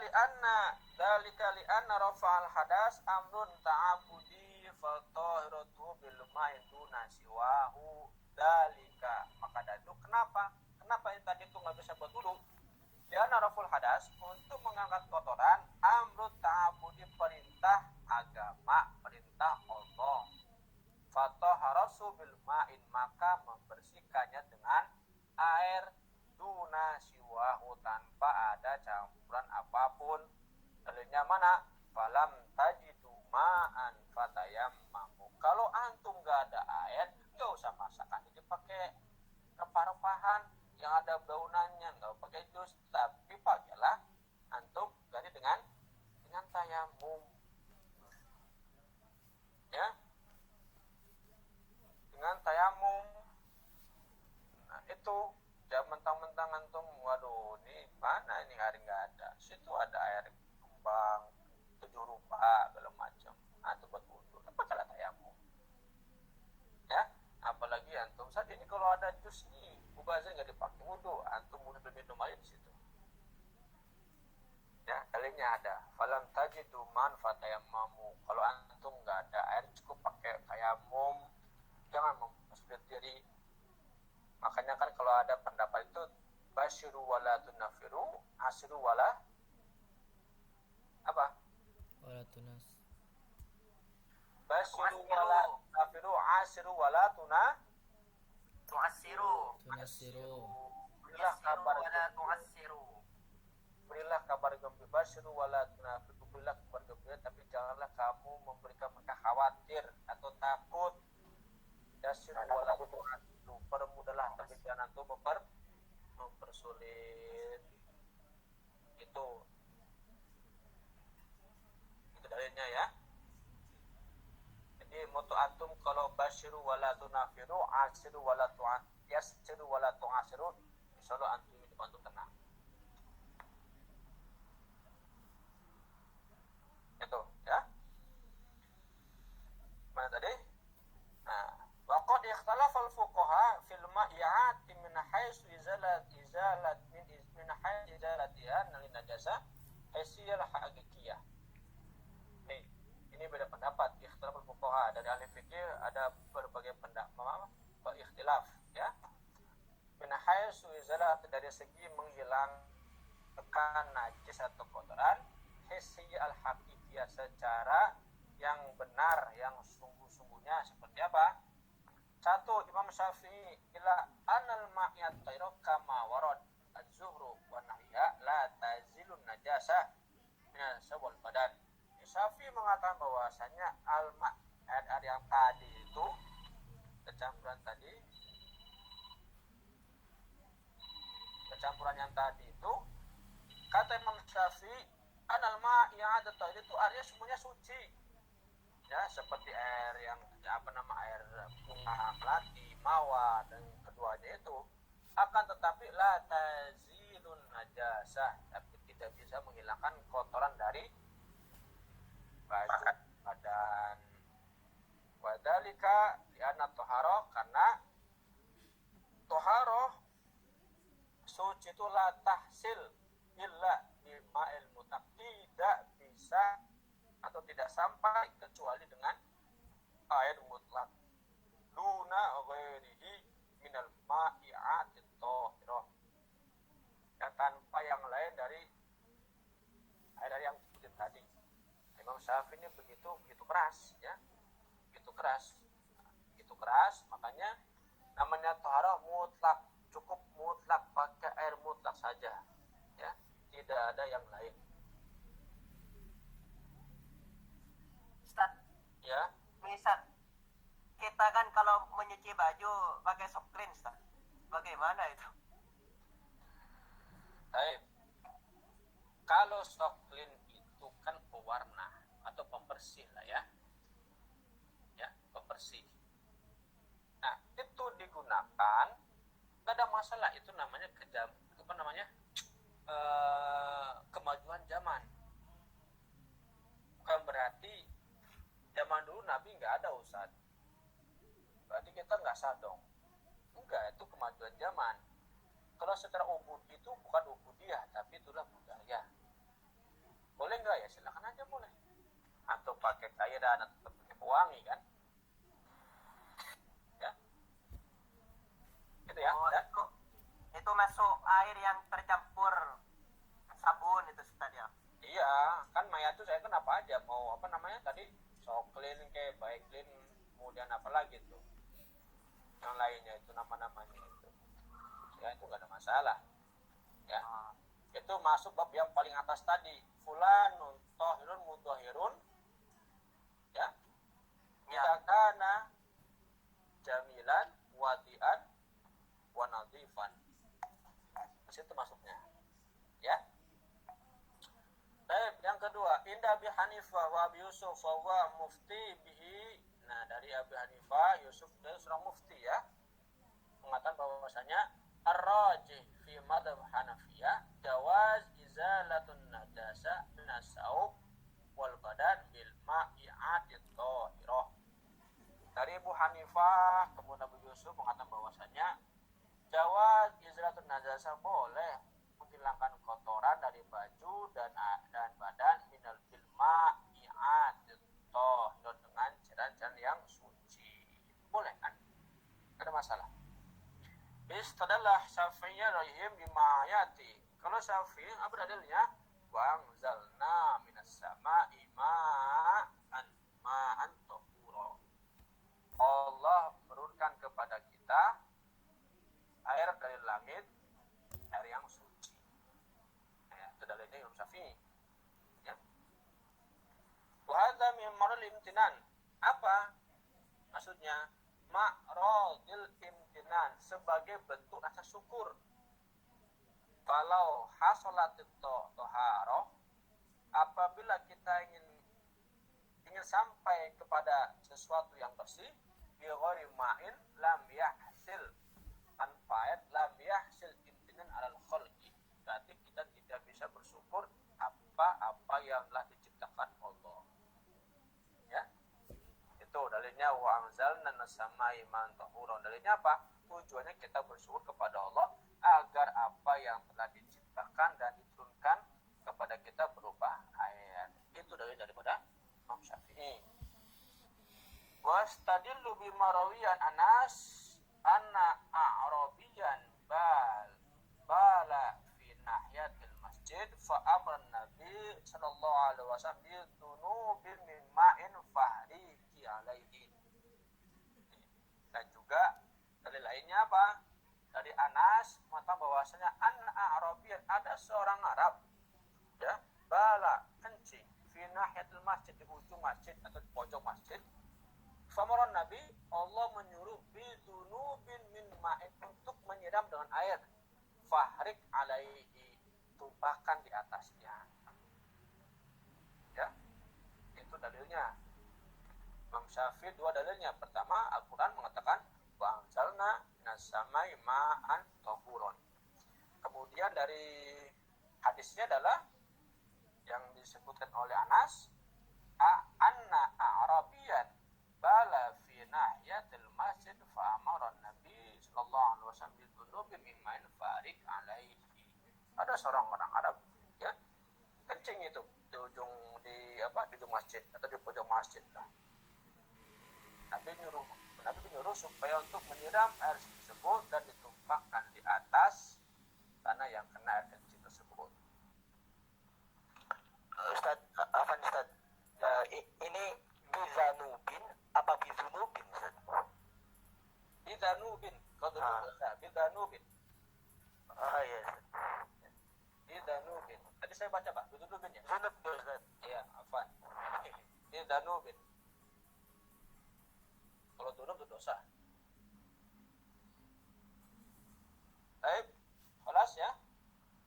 li anna rafa'al hadas amrun ta'abudi fa tahiratu bil ma'i duna siwahu. Dzalika, maka itu kenapa yang tadi itu nggak bisa buat wudu? Ya, raful hadas, untuk mengangkat kotoran, amrun ta'abudi, perintah agama, perintah Allah. Fa taharasu bil ma'in, maka membersihkannya dengan air, duna siwahu, tanpa ada campuran apapun. Dalilnya mana? Falam tajidu ma'an fatayammamu. Kalau antum gak ada air, gak usah masakan itu pakai rempah-rempahan yang ada daunannya, gak pakai jus, tapi pakailah antum ganti dengan tayamum, ya, dengan tayamum. Nah itu, jangan mentang-mentang antum, waduh ini mana ini hari nggak ada, situ ada air kembang 7 rupa segala macam, antum buat wudu, pakailah tayamum, ya. Apalagi antum saat ini kalau ada jus nih, mubazir nggak dipakai wudu, antum udah minum air di situ, ya. Kalinya ada falam tajidu man fatayammamu, kalau antum nggak ada air cukup pakai tayamum, jangan mempersulit diri. Makanya kan kalau ada pendapat itu basyiru wala tunafiru, asiru wala apa? Wala tunas. Basyiru wala tunafiru, asiru wala Tu'assiru. Tunasiru. berilah kabar Wala tu'assiru. berilah kabar gembira, basyiru wala tunafiru, berilah kabar gembira, tapi janganlah kamu memberikan mereka khawatir atau takut. Yasiru wala tu'assiru, permudahlah tapi jangan antum mempersulit. Itu dalilnya, ya. Jadi moto antum kalau basyiru wala tunafiru, asiru wala yasiru wala tu'asiru, insyaallah antum tenang. Itu, ya. Mana tadi? Nah, waqad ikhtalafa al-fuqaha fil ma'i'ati min haythu min haythu izalatiha lin najasa haysiyal haqiqiyah. Ini beda pendapat, ikhtilaf al-fuqaha, dari ahli fikih ada berbagai pendapat, ikhtilaf, ya. Min haythu izalat, dari segi menghilangkan najis atau kotoran, haysiyal haqiqiyah, secara yang benar, yang sungguh-sungguhnya seperti apa? Satu, Imam Syafi'i ila anal ma'iyat tayro kama warad az-zuhru wa nahya la tazilun najasa minal sawal badan. Syafi'i mengatakan bahwasanya al-ma' air yang tadi itu, kecampuran yang tadi itu Kata Imam Syafi'i, anal ma i'adat tahir itu airnya semuanya suci. Ya, seperti air yang air bunga melati, mawar dan keduanya itu. Akan tetapi la tazilun najasah, tapi tidak bisa menghilangkan kotoran dari baju badan. Wadalika li'anna toharoh, karena toharoh suci itu la tahsil illa bima'il mutlaq, tidak bisa atau tidak sampai kecuali dengan air mutlak duna ghairihi minal ma'i'atit thahirah, ya, tanpa yang lain dari air yang seperti tadi. Imam Syafi'i ini begitu keras, ya, begitu keras, makanya namanya taharah mutlak, cukup mutlak, pakai air mutlak saja, ya, tidak ada yang lain. Ustaz, Ya, misal kita kan kalau menyuci baju pakai sok clean, Ustaz. Bagaimana itu? baik. Kalau soft clean itu kan pewarna atau pembersih lah, ya, pembersih. Nah, itu digunakan, nggak ada masalah. Itu namanya kemajuan zaman. Bukan berarti zaman dulu Nabi nggak ada, Ustaz, berarti kita nggak sah dong. Enggak, itu kemajuan zaman. Kalau secara ubud itu bukan ubudiyah, tapi itulah budaya. Boleh nggak? Ya silakan aja, boleh. Atau pakai cairan atau pakai pewangi, kan, ya, gitu ya. Oh, Dan itu masuk air yang tercampur sabun itu, Ustaz, ya. iya, kan mayat itu saya kan apa aja, mau apa namanya tadi, soklin kayak baiklin, kemudian apa lagi tuh yang lainnya itu, nama-namanya itu, ya, itu nggak ada masalah, ya. Itu masuk bab yang paling atas tadi, fulanun tahirun mutahhirun, ya, idza kana jamilan wadian wa nadhifan. Situ masuknya, ya. Baik, yang kedua, inda Abi Hanifah wa Abi Yusuf wa huwa mufti bihi. Nah, dari Abi Hanifah, Yusuf dan seorang mufti, ya, mengatakan bahwasanya ar-rajih fi madhab Hanafiyah jawaz izalatun najasa minas saub wal badan bil ma'i'atit thahirah. Dari Abu Hanifah kemudian Abu Yusuf mengatakan bahwasanya jawaz izalatun najasa, boleh menghilangkan kotoran dari baju dan badan minal bil ma'i'atit thahirah, dengan cairan-cairan yang suci. Boleh, kan? Tidak ada masalah. Istadallah Syafi'iyya rahim bimayati. Kalau Syafi'i apa dalilnya? Wa anzalna minas sama'i ma'an tahura. Allah menurunkan kepada kita air dari langit, air yang suci. Ya, itu dalilnya Imam Syafi'i, ya. Wa hadza min maril imtinan. Apa maksudnya? Ma'radil imtinan, sebagai bentuk rasa syukur. Kalau hasolatit toharoh, apabila kita ingin sampai kepada sesuatu yang bersih, bi ghairi ma'in lam yahsil, tanpa air, lam yahsil imtinan alal khalqi, berarti kita tidak bisa bersyukur apa yang telah diciptakan Allah, ya. Itu dalilnya wa anzalna minas sama'i ma'an tahura. Dalilnya apa? Tujuannya kita bersyukur kepada Allah agar apa yang telah diciptakan dan diturunkan kepada kita berupa air. Itu dalil daripada Imam Syafi'i. Wastadillu bima rawiyan Anas anna a'rabiyan bala fi nahyatil masjid fa amara Nabi sallallahu alaihi wasallam bi dunubin min ma'in fahriki alaihi. Dan juga dalil lainnya apa? Dari Anas mengatakan bahwasanya A'rabiyan, ada seorang Arab, ya, bala, kencing, fi nahiyatil masjid, di ujung masjid atau di pojok masjid. Famaran Nabi, Allah menyuruh bidunubin min ma'in, untuk menyiram dengan air. Fahrik alaihi, ditumpahkan di atasnya. Ya, itu dalilnya. Imam Syafi'i dua dalilnya. Pertama, Al-Quran mengatakan wa anzalna minas samai ma'an tahuron. Kemudian dari hadisnya adalah yang disebutkan oleh Anas, anna a'rabiyan bala fi nahiyatil masjid fa amara Nabi sallallahu alaihi wasallam bil dunubi mimma farik alaihi. Ada seorang orang Arab, ya, kencing itu di ujung di ujung masjid atau di pojok masjid lah. Nabi menyuruh supaya untuk menyiram air tersebut dan ditumpahkan di atas tanah yang kena air kencing tersebut. Ustaz, Afan Ustaz, ini bizanubin apa bizunubin Ustaz? Bidanubin, kau dulu bahasa bidanubin. Iya Ustaz. Bidanubin. Tadi saya baca Pak, bidanubin ya. Zunub Ustaz. Iya, Afan. Bidanubin. Kalau dunub itu dosa. Baik, kelas ya.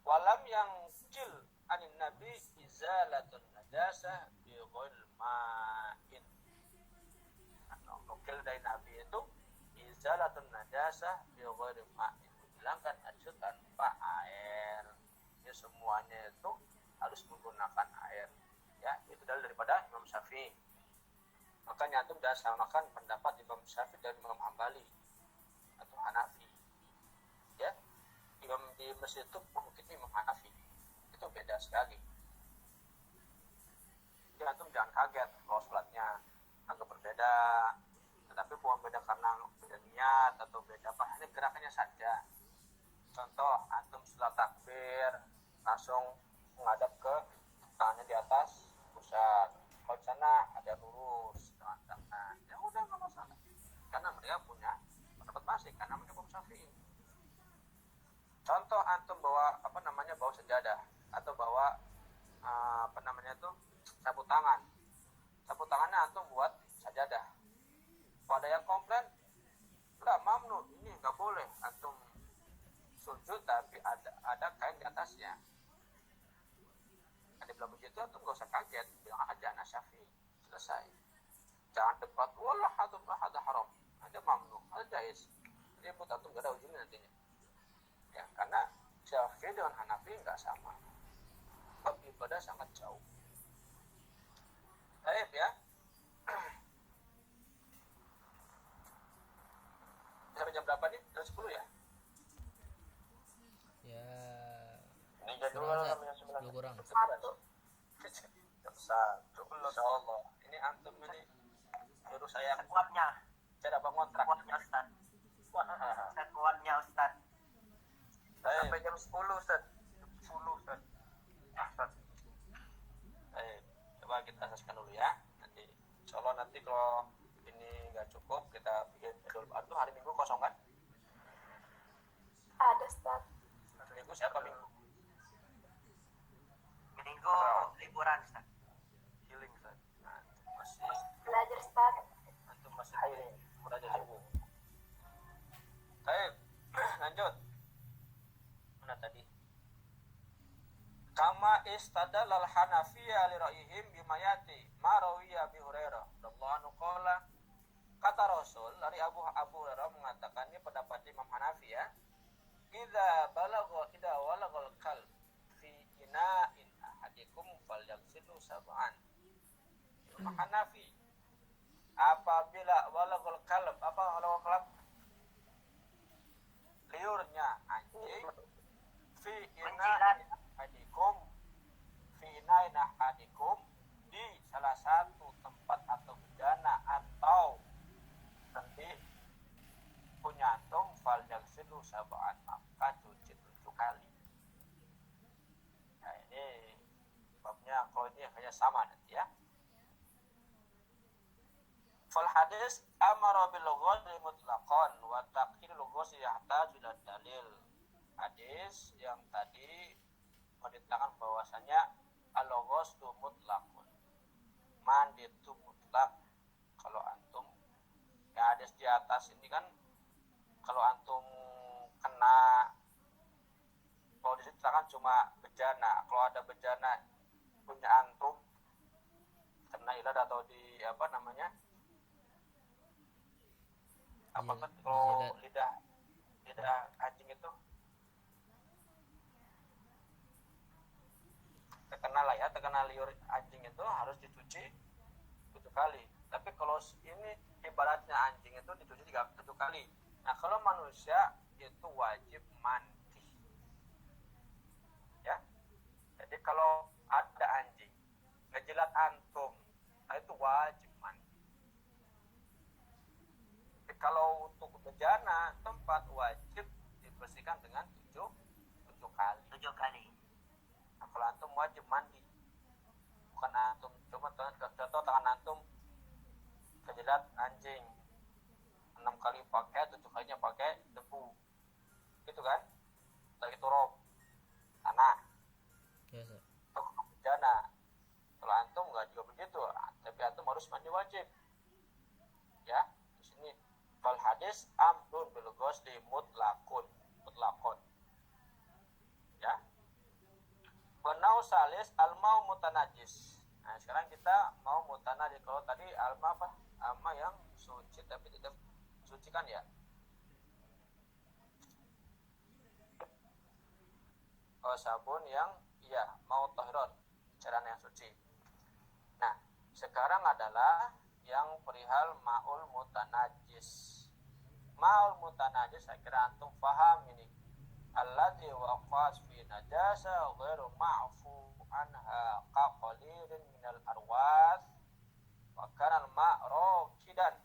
Walam yang kil anin nabi izalatun najasah bi ghairil ma'in. Nukil dari nabi itu izalatun najasah bi ghairil ma'in, menghilangkan najis tanpa air. Ya, semuanya itu harus menggunakan air. Ya, itu daripada Imam Syafi'i. Makanya antum jangan samakan pendapat Imam Syafi'i dan Imam Hambali atau Hanafi. Ya, Imam di masjid itu mungkin Imam Hanafi, itu beda sekali. Jadi antum jangan kaget kalau sholatnya agak berbeda, tetapi bukan beda karena beda niat atau beda apa, ini gerakannya saja. Contoh, antum setelah takbir langsung menghadap ke tangannya di atas pusat. Kalau di sana ada lurus dengan tangan, ya udah nggak masalah. Karena mereka punya pendapat masing, karena mereka Imam Syafi'i. Contoh, antum bawa bawa sejadah atau bawa sapu tangan. Sapu tangannya antum buat sajadah. Kalau ada yang komplain, udah mamnu, ini nggak boleh antum sujud tapi ada kain di atasnya. Ada bilang begitu, antum nggak usah kaget, bilang aja anak Syafi'i, selesai. Jangan debat, wallah ada haram, ada mamnu, ada jais. Ribut antum gak ada ujungnya nantinya. Ya, karena Syafi'i dengan Hanafi nggak sama. Bab ibadah sangat jauh. Baik ya. Sampai jam berapa nih? Jam 10 ya? Ya, Ini jadwal kurang namanya Zat, 9. 10 kurang. Jam 1. Insya Allah. Ini antum ini suruh saya Sekuatnya, saya dapat kontrak. sekuatnya Ustaz. Sekuatnya Ustaz. Sampai jam 10 Ustaz. 10 Ustaz. Ustaz. Baik, coba kita asaskan dulu ya. Nanti insya Allah nanti kalau ini nggak cukup kita bikin jadwal baru. Hari Minggu kosong kan? Ada Ustaz. Minggu siapa Minggu? Minggu liburan Ustaz. Healing Ustaz. Nah, masih Belajar Ustaz. antum masih udah jadi ibu. Baik, lanjut. Mana tadi? Kama istadallal Hanafiyya li ra'yihim bimayati ma rawiya bi Hurairah radhiyallahu anhu qala, kata Rasul dari Abu Hurairah mengatakan, ini pendapat Imam Hanafi ya, idza walagal kalb fi ina'in ahadikum falyaghsilhu sab'an. Imam Hanafi, apabila walagal kalb, apa walagal kalb? Liurnya anjing fi ina'in ahadikum, fi ina'in ahadikum, di salah satu tempat atau bejana atau nanti punya antum, fal yaghsilu sab'an, maka cuci 7 kali. Nah ini babnya, kalau ini hanya sama nanti ya. Fal hadis amara bil ghusli mutlaqan wa taqhirul ghusli yahtaju ila dalil. Hadis yang tadi menceritakan bahwasanya al-ghuslu mutlaqun, mandi itu mutlak. Kalau antum ya hadis di atas ini kan, kalau antum kena, kalau diceritakan cuma bejana. Kalau ada bejana punya antum kena ilat atau di apa namanya? Apa kan kalau lidah anjing itu terkena liur anjing itu harus dicuci 7 kali. Tapi kalau ini ibaratnya anjing itu dicuci 7 kali. Nah kalau manusia itu wajib mandi. Ya. Jadi kalau ada anjing ngejilat antum, nah itu wajib mandi. Jadi kalau untuk bejana tempat wajib dibersihkan dengan 7 kali. 7 kali. Nah, kalau antum wajib mandi. Bukan antum cuma contoh tangan antum kejilat anjing 6 kali pakai, 7 kalinya pakai debu. Gitu kan? Lagi turun tanah. Biasa. Itu bejana. Kalau antum enggak juga begitu, tapi antum harus mandi wajib. Ya, di sini fal hadis amrun bil ghusli mutlaqun. Ya. Wanau salis almau mutanajis. Nah, sekarang kita mau mutanajis. Kalau tadi alma apa? Alma yang suci tapi tidak suci kan ya? Oh, sabun yang mau tahirat, cairan yang suci. Nah, sekarang adalah yang perihal maul mutanajis. Maul mutanajis saya kira antum paham ini. Alladzi waqas fi najasa ghairu ma'fu anha qaqalilin minal arwas wa kana al-ma' rakidan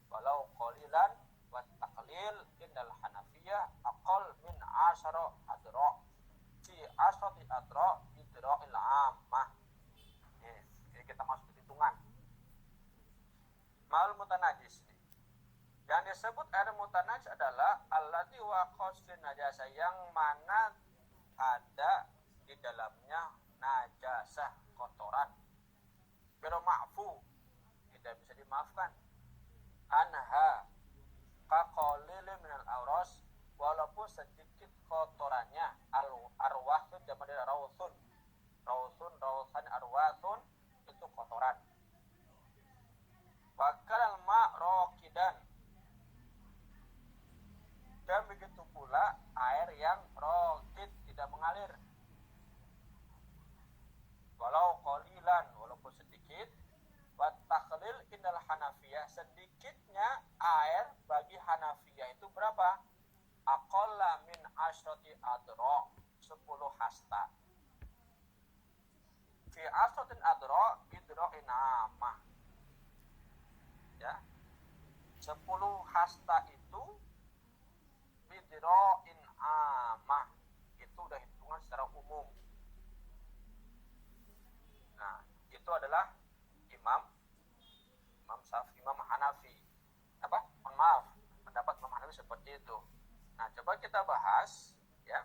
walau qalilan wa taqlil innal hanafiyah aqal min 10 adra fi 10 adra idra'il ammah. Ini kita masuk ke hitungan maul mutanajis. Yang disebut air mutanajis adalah allati waqas fi najasa, yang mana ada di dalamnya najasah, kotoran. Pero ma'fu, tidak bisa dimaafkan. Anha kaqalil minal auros, walaupun sedikit kotorannya. Arwah itu jamak dari rawthun, arwathun itu kotoran. Bakal ma' rakidan, dan begitu pula air yang rokid, tidak mengalir. Walau qalilan, walaupun sedikit. Wat takhlil innal hanafiyah, sedikitnya air bagi hanafiyah itu berapa? Aqalla min asyrati adra, 10 hasta. Fi asratin adra idra'in amah. Ya. 10 hasta itu bidra'in amah, itu udah hitungan secara umum. Nah, itu adalah Imam Hanafi. Pendapat Imam Hanafi seperti itu. Nah, coba kita bahas ya.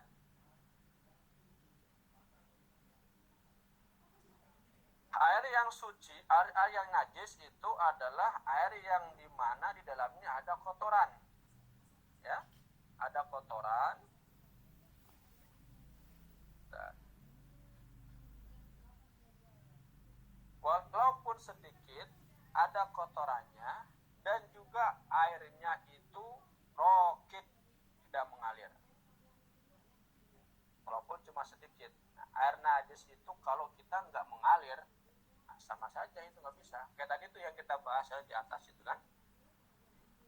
Air yang suci, air yang najis itu adalah air yang dimana di dalamnya ada kotoran. Ya, ada kotoran. Walaupun sedikit ada kotorannya, dan juga airnya itu rokit, tidak mengalir. Walaupun cuma sedikit. Nah, air najis itu kalau kita nggak mengalir, sama saja itu nggak bisa. Kayak tadi itu yang kita bahas di atas itu kan.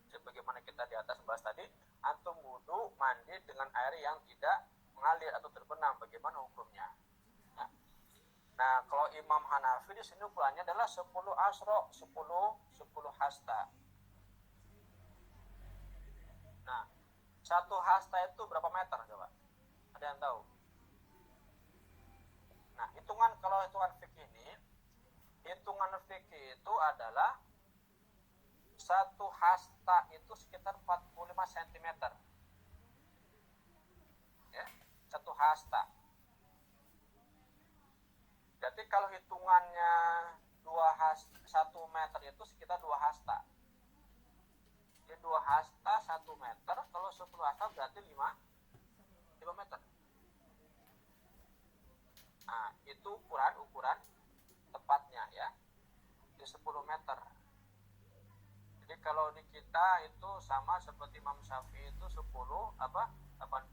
Sebagaimana kita di atas bahas tadi, antum wudu mandi dengan air yang tidak mengalir atau terbenam, bagaimana hukumnya? Nah, kalau Imam Hanafi di sini ukurannya adalah 10 asro, 10 hasta. Nah, 1 hasta itu berapa meter coba? Ada yang tahu? Nah, kalau hitungan fikih ini, hitungan fikih itu adalah 1 hasta itu sekitar 45 cm. Ya, 1 hasta. Jadi kalau hitungannya 1 meter itu sekitar 2 hasta. Jadi 2 hasta 1 meter, kalau 10 hasta berarti 5 meter. Nah, itu ukuran tepatnya ya, di 10 meter. Jadi kalau di kita itu sama seperti Imam Syafi'i itu 10 apa 80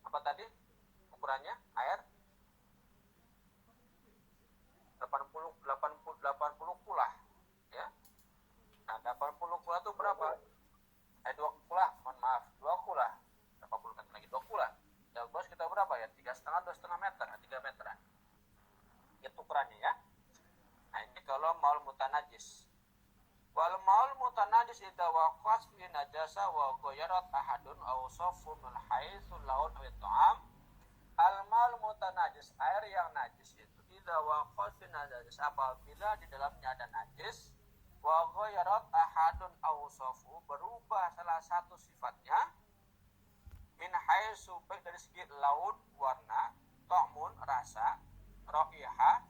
apa tadi ukurannya air 80 kulah ya. Nah, 80 kulah itu berapa? 2 kulah, mohon maaf, 2 kulah. 80 meter lagi 2 kulah. Ya, bos kita berapa ya? 3,5 2,5 meter, 3 meteran. Itu ukurannya ya. Nah, ini kalau maul mutanajis. Wal maul mutanajis idza waqas fi najasa wa ghayarat ahadun aw safun min haitsu laun wa ta'am. Al maul mutanajis, air yang najis itu idza waqas fi najis, apabila di dalamnya ada najis, wa ghayarat ahadun aw safu, berubah salah satu sifatnya, min haitsu, baik dari segi laun warna, ta'mun rasa, raihah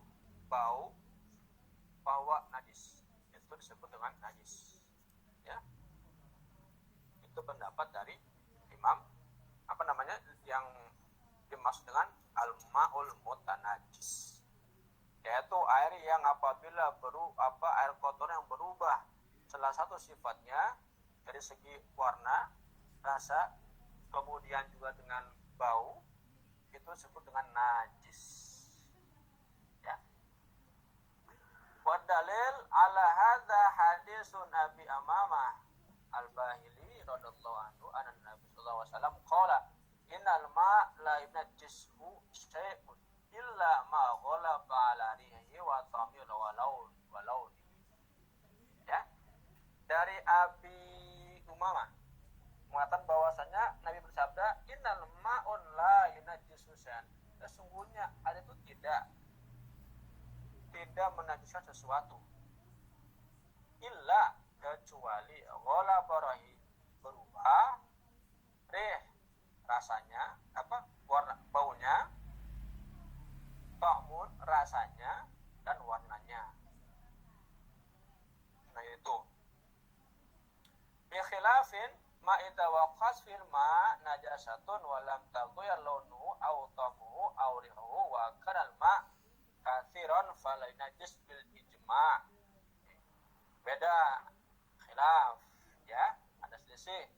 bau, bahwa najis, itu disebut dengan najis ya. Itu pendapat dari Imam apa namanya yang dimaksud dengan al-ma'ul mutanajis, yaitu air yang apabila air kotor yang berubah salah satu sifatnya dari segi warna, rasa, kemudian juga dengan bau, itu disebut dengan najis ya. Wa dalil ala hadza hadisun Abi Amamah Al-Bahili radhiyallahu anhu anna Nabi sallallahu alaihi wasallam qala innal ma la yunajjisuhu syai'un illa ma ghalaba ala rihihi wa ta'mihi wa laun ya. Dari Abi Umamah mengatakan bahwasanya Nabi bersabda innal ma'un la yunajjisu syai'an, sesungguhnya air itu tidak menajiskan sesuatu, illa kecuali ghalabarahi, berubah rih rasanya, apa warna baunya, ta'mun rasanya, dan warnanya. Nah itu bi khilafin ma idza waqas fil ma najasatun wa lam taghayyar launuhu aw ta'muhu aw rihuhu wa kana al ma kathiran fala najis bil ijma'. Beda, khilaf ya, ada selisih.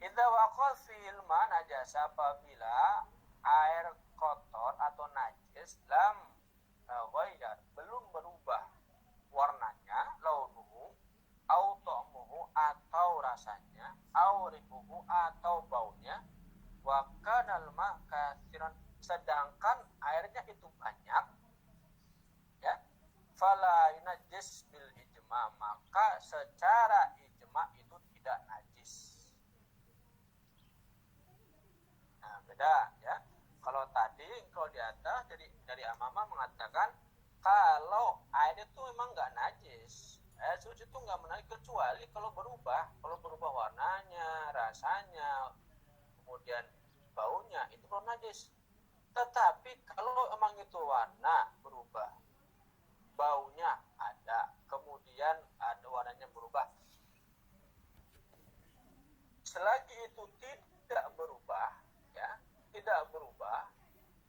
Idza waqas fil ma najasa, apabila air kotor atau najis, lam taghayyar, belum berubah warnanya, launuhu au ta'muhu, atau rasanya, au rihuhu, atau baunya, wa kanal ma katsiran, sedangkan airnya itu banyak ya, fala yunajjis bil ijma', maka secara ijma' itu tidak najis. Nah, beda ya. Kalau tadi, kalau di atas dari Amamah mengatakan kalau air itu memang nggak najis, air suci itu nggak menajis kecuali kalau berubah warnanya, rasanya, kemudian baunya, itu kalau najis. Tetapi kalau emang itu warna berubah, baunya ada, kemudian ada warnanya berubah, selagi itu tidak berubah ya, tidak berubah,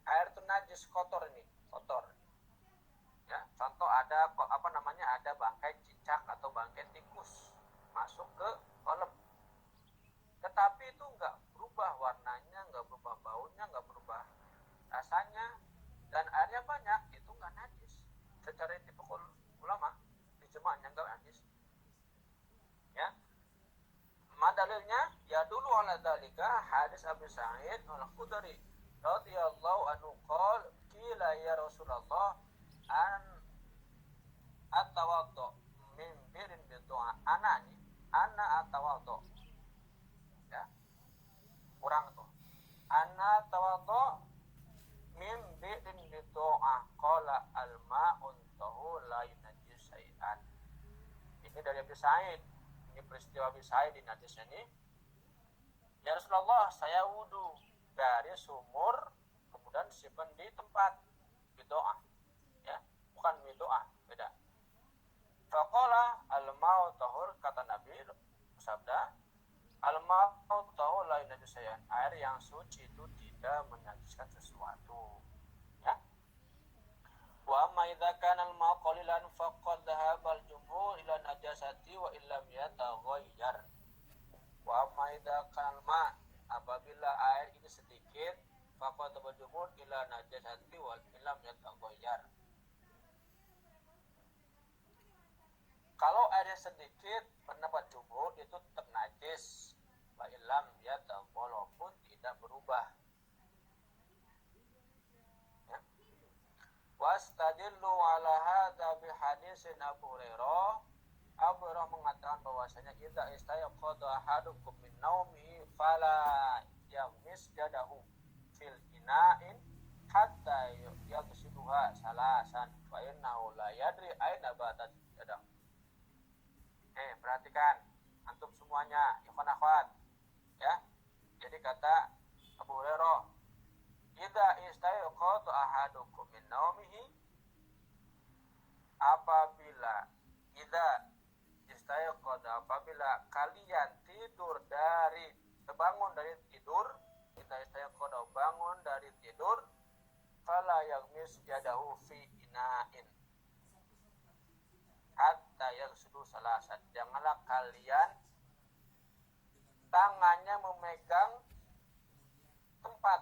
air itu najis, kotor ya. Contoh ada ada bangkai cicak atau bangkai tikus masuk ke kolam, tetapi itu nggak berubah warnanya, nggak berubah baunya, nggak berubah rasanya, dan airnya banyak, itu nggak najis secara ittifaq ulama, ijma'nya nggak najis ya. Madalilnya ya dulu ala dalika hadis Abu Sa'id al-Khudri radhiyallahu anhu qala qila ya Rasulullah an atawaddu min birin bidu'a, ana atawaddu ya, kurang tuh, ana tawaddu min birin bidu'a qala al-ma'un tahu la yunajjis syai'an. Ini dari Abu Sa'id, ini peristiwa Abu Sa'id di hadisnya ini. Ya Rasulullah, saya wudu dari sumur, kemudian simpan di tempat bidu'ah ya, bukan bidu'ah, beda. Faqala al-ma'u tahur, kata Nabi bersabda, al-ma'u tahur la yunajjis syai'an, air yang suci itu tidak menajiskan sesuatu. wa dhahaba jumhur ila najasati wal ilam yataghayyar. Kalau airnya sedikit, pendapat jumhur itu tetap najis. Wa ilam yataghayyar, walaupun tidak berubah. Ya. Wastadillu ala hadza bi hadisin Abu Hurairah. Abu Hurairah mengatakan bahwasanya idza istayqadha ahadukum min naumihi fala yaghmis yadahu fil ina'in hatta yaghsiluha salasan fa innahu la yadri aina batat yadahu. Perhatikan antum semuanya, ikhwan akhwat. Ya. Jadi kata Abu Hurairah, idza istayqadha ahadukum min naumihi, apabila apabila kalian bangun dari tidur, kita istayqadha bangun dari tidur, fala yaghmis yadahu fi ina'in hatta yaghsilu salasan. Janganlah kalian tangannya memegang tempat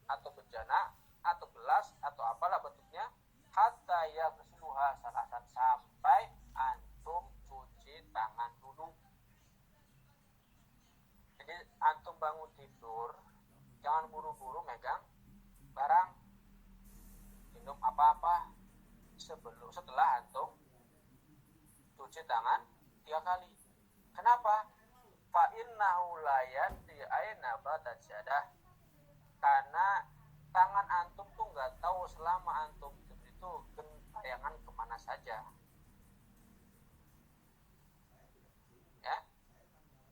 atau bejana atau gelas atau apalah bentuknya, hatta yaghsiluha salasan, sampai antum cuci tangan dulu. Jadi antum bangun tidur, jangan buru-buru megang barang, minum apa-apa setelah antum cuci tangan 3 kali. Kenapa? Fa innahu la yadri aina batat yadah. Karena tangan antum tuh nggak tahu selama antum itu gentayangan kemana saja. Ya,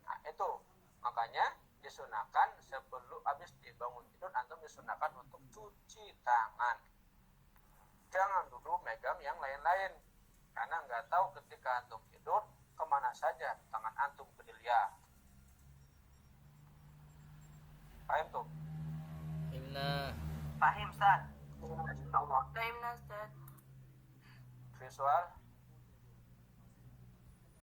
nah itu makanya disunahkan sebelum habis dibangun tidur antum disunahkan untuk cuci tangan. Jangan dulu megang yang lain-lain, karena nggak tahu ketika antum tidur kemana saja tangan antum bergelia. Paham tuh? Himna. Pahim Ustaz? Fahimna Ustaz. Visual.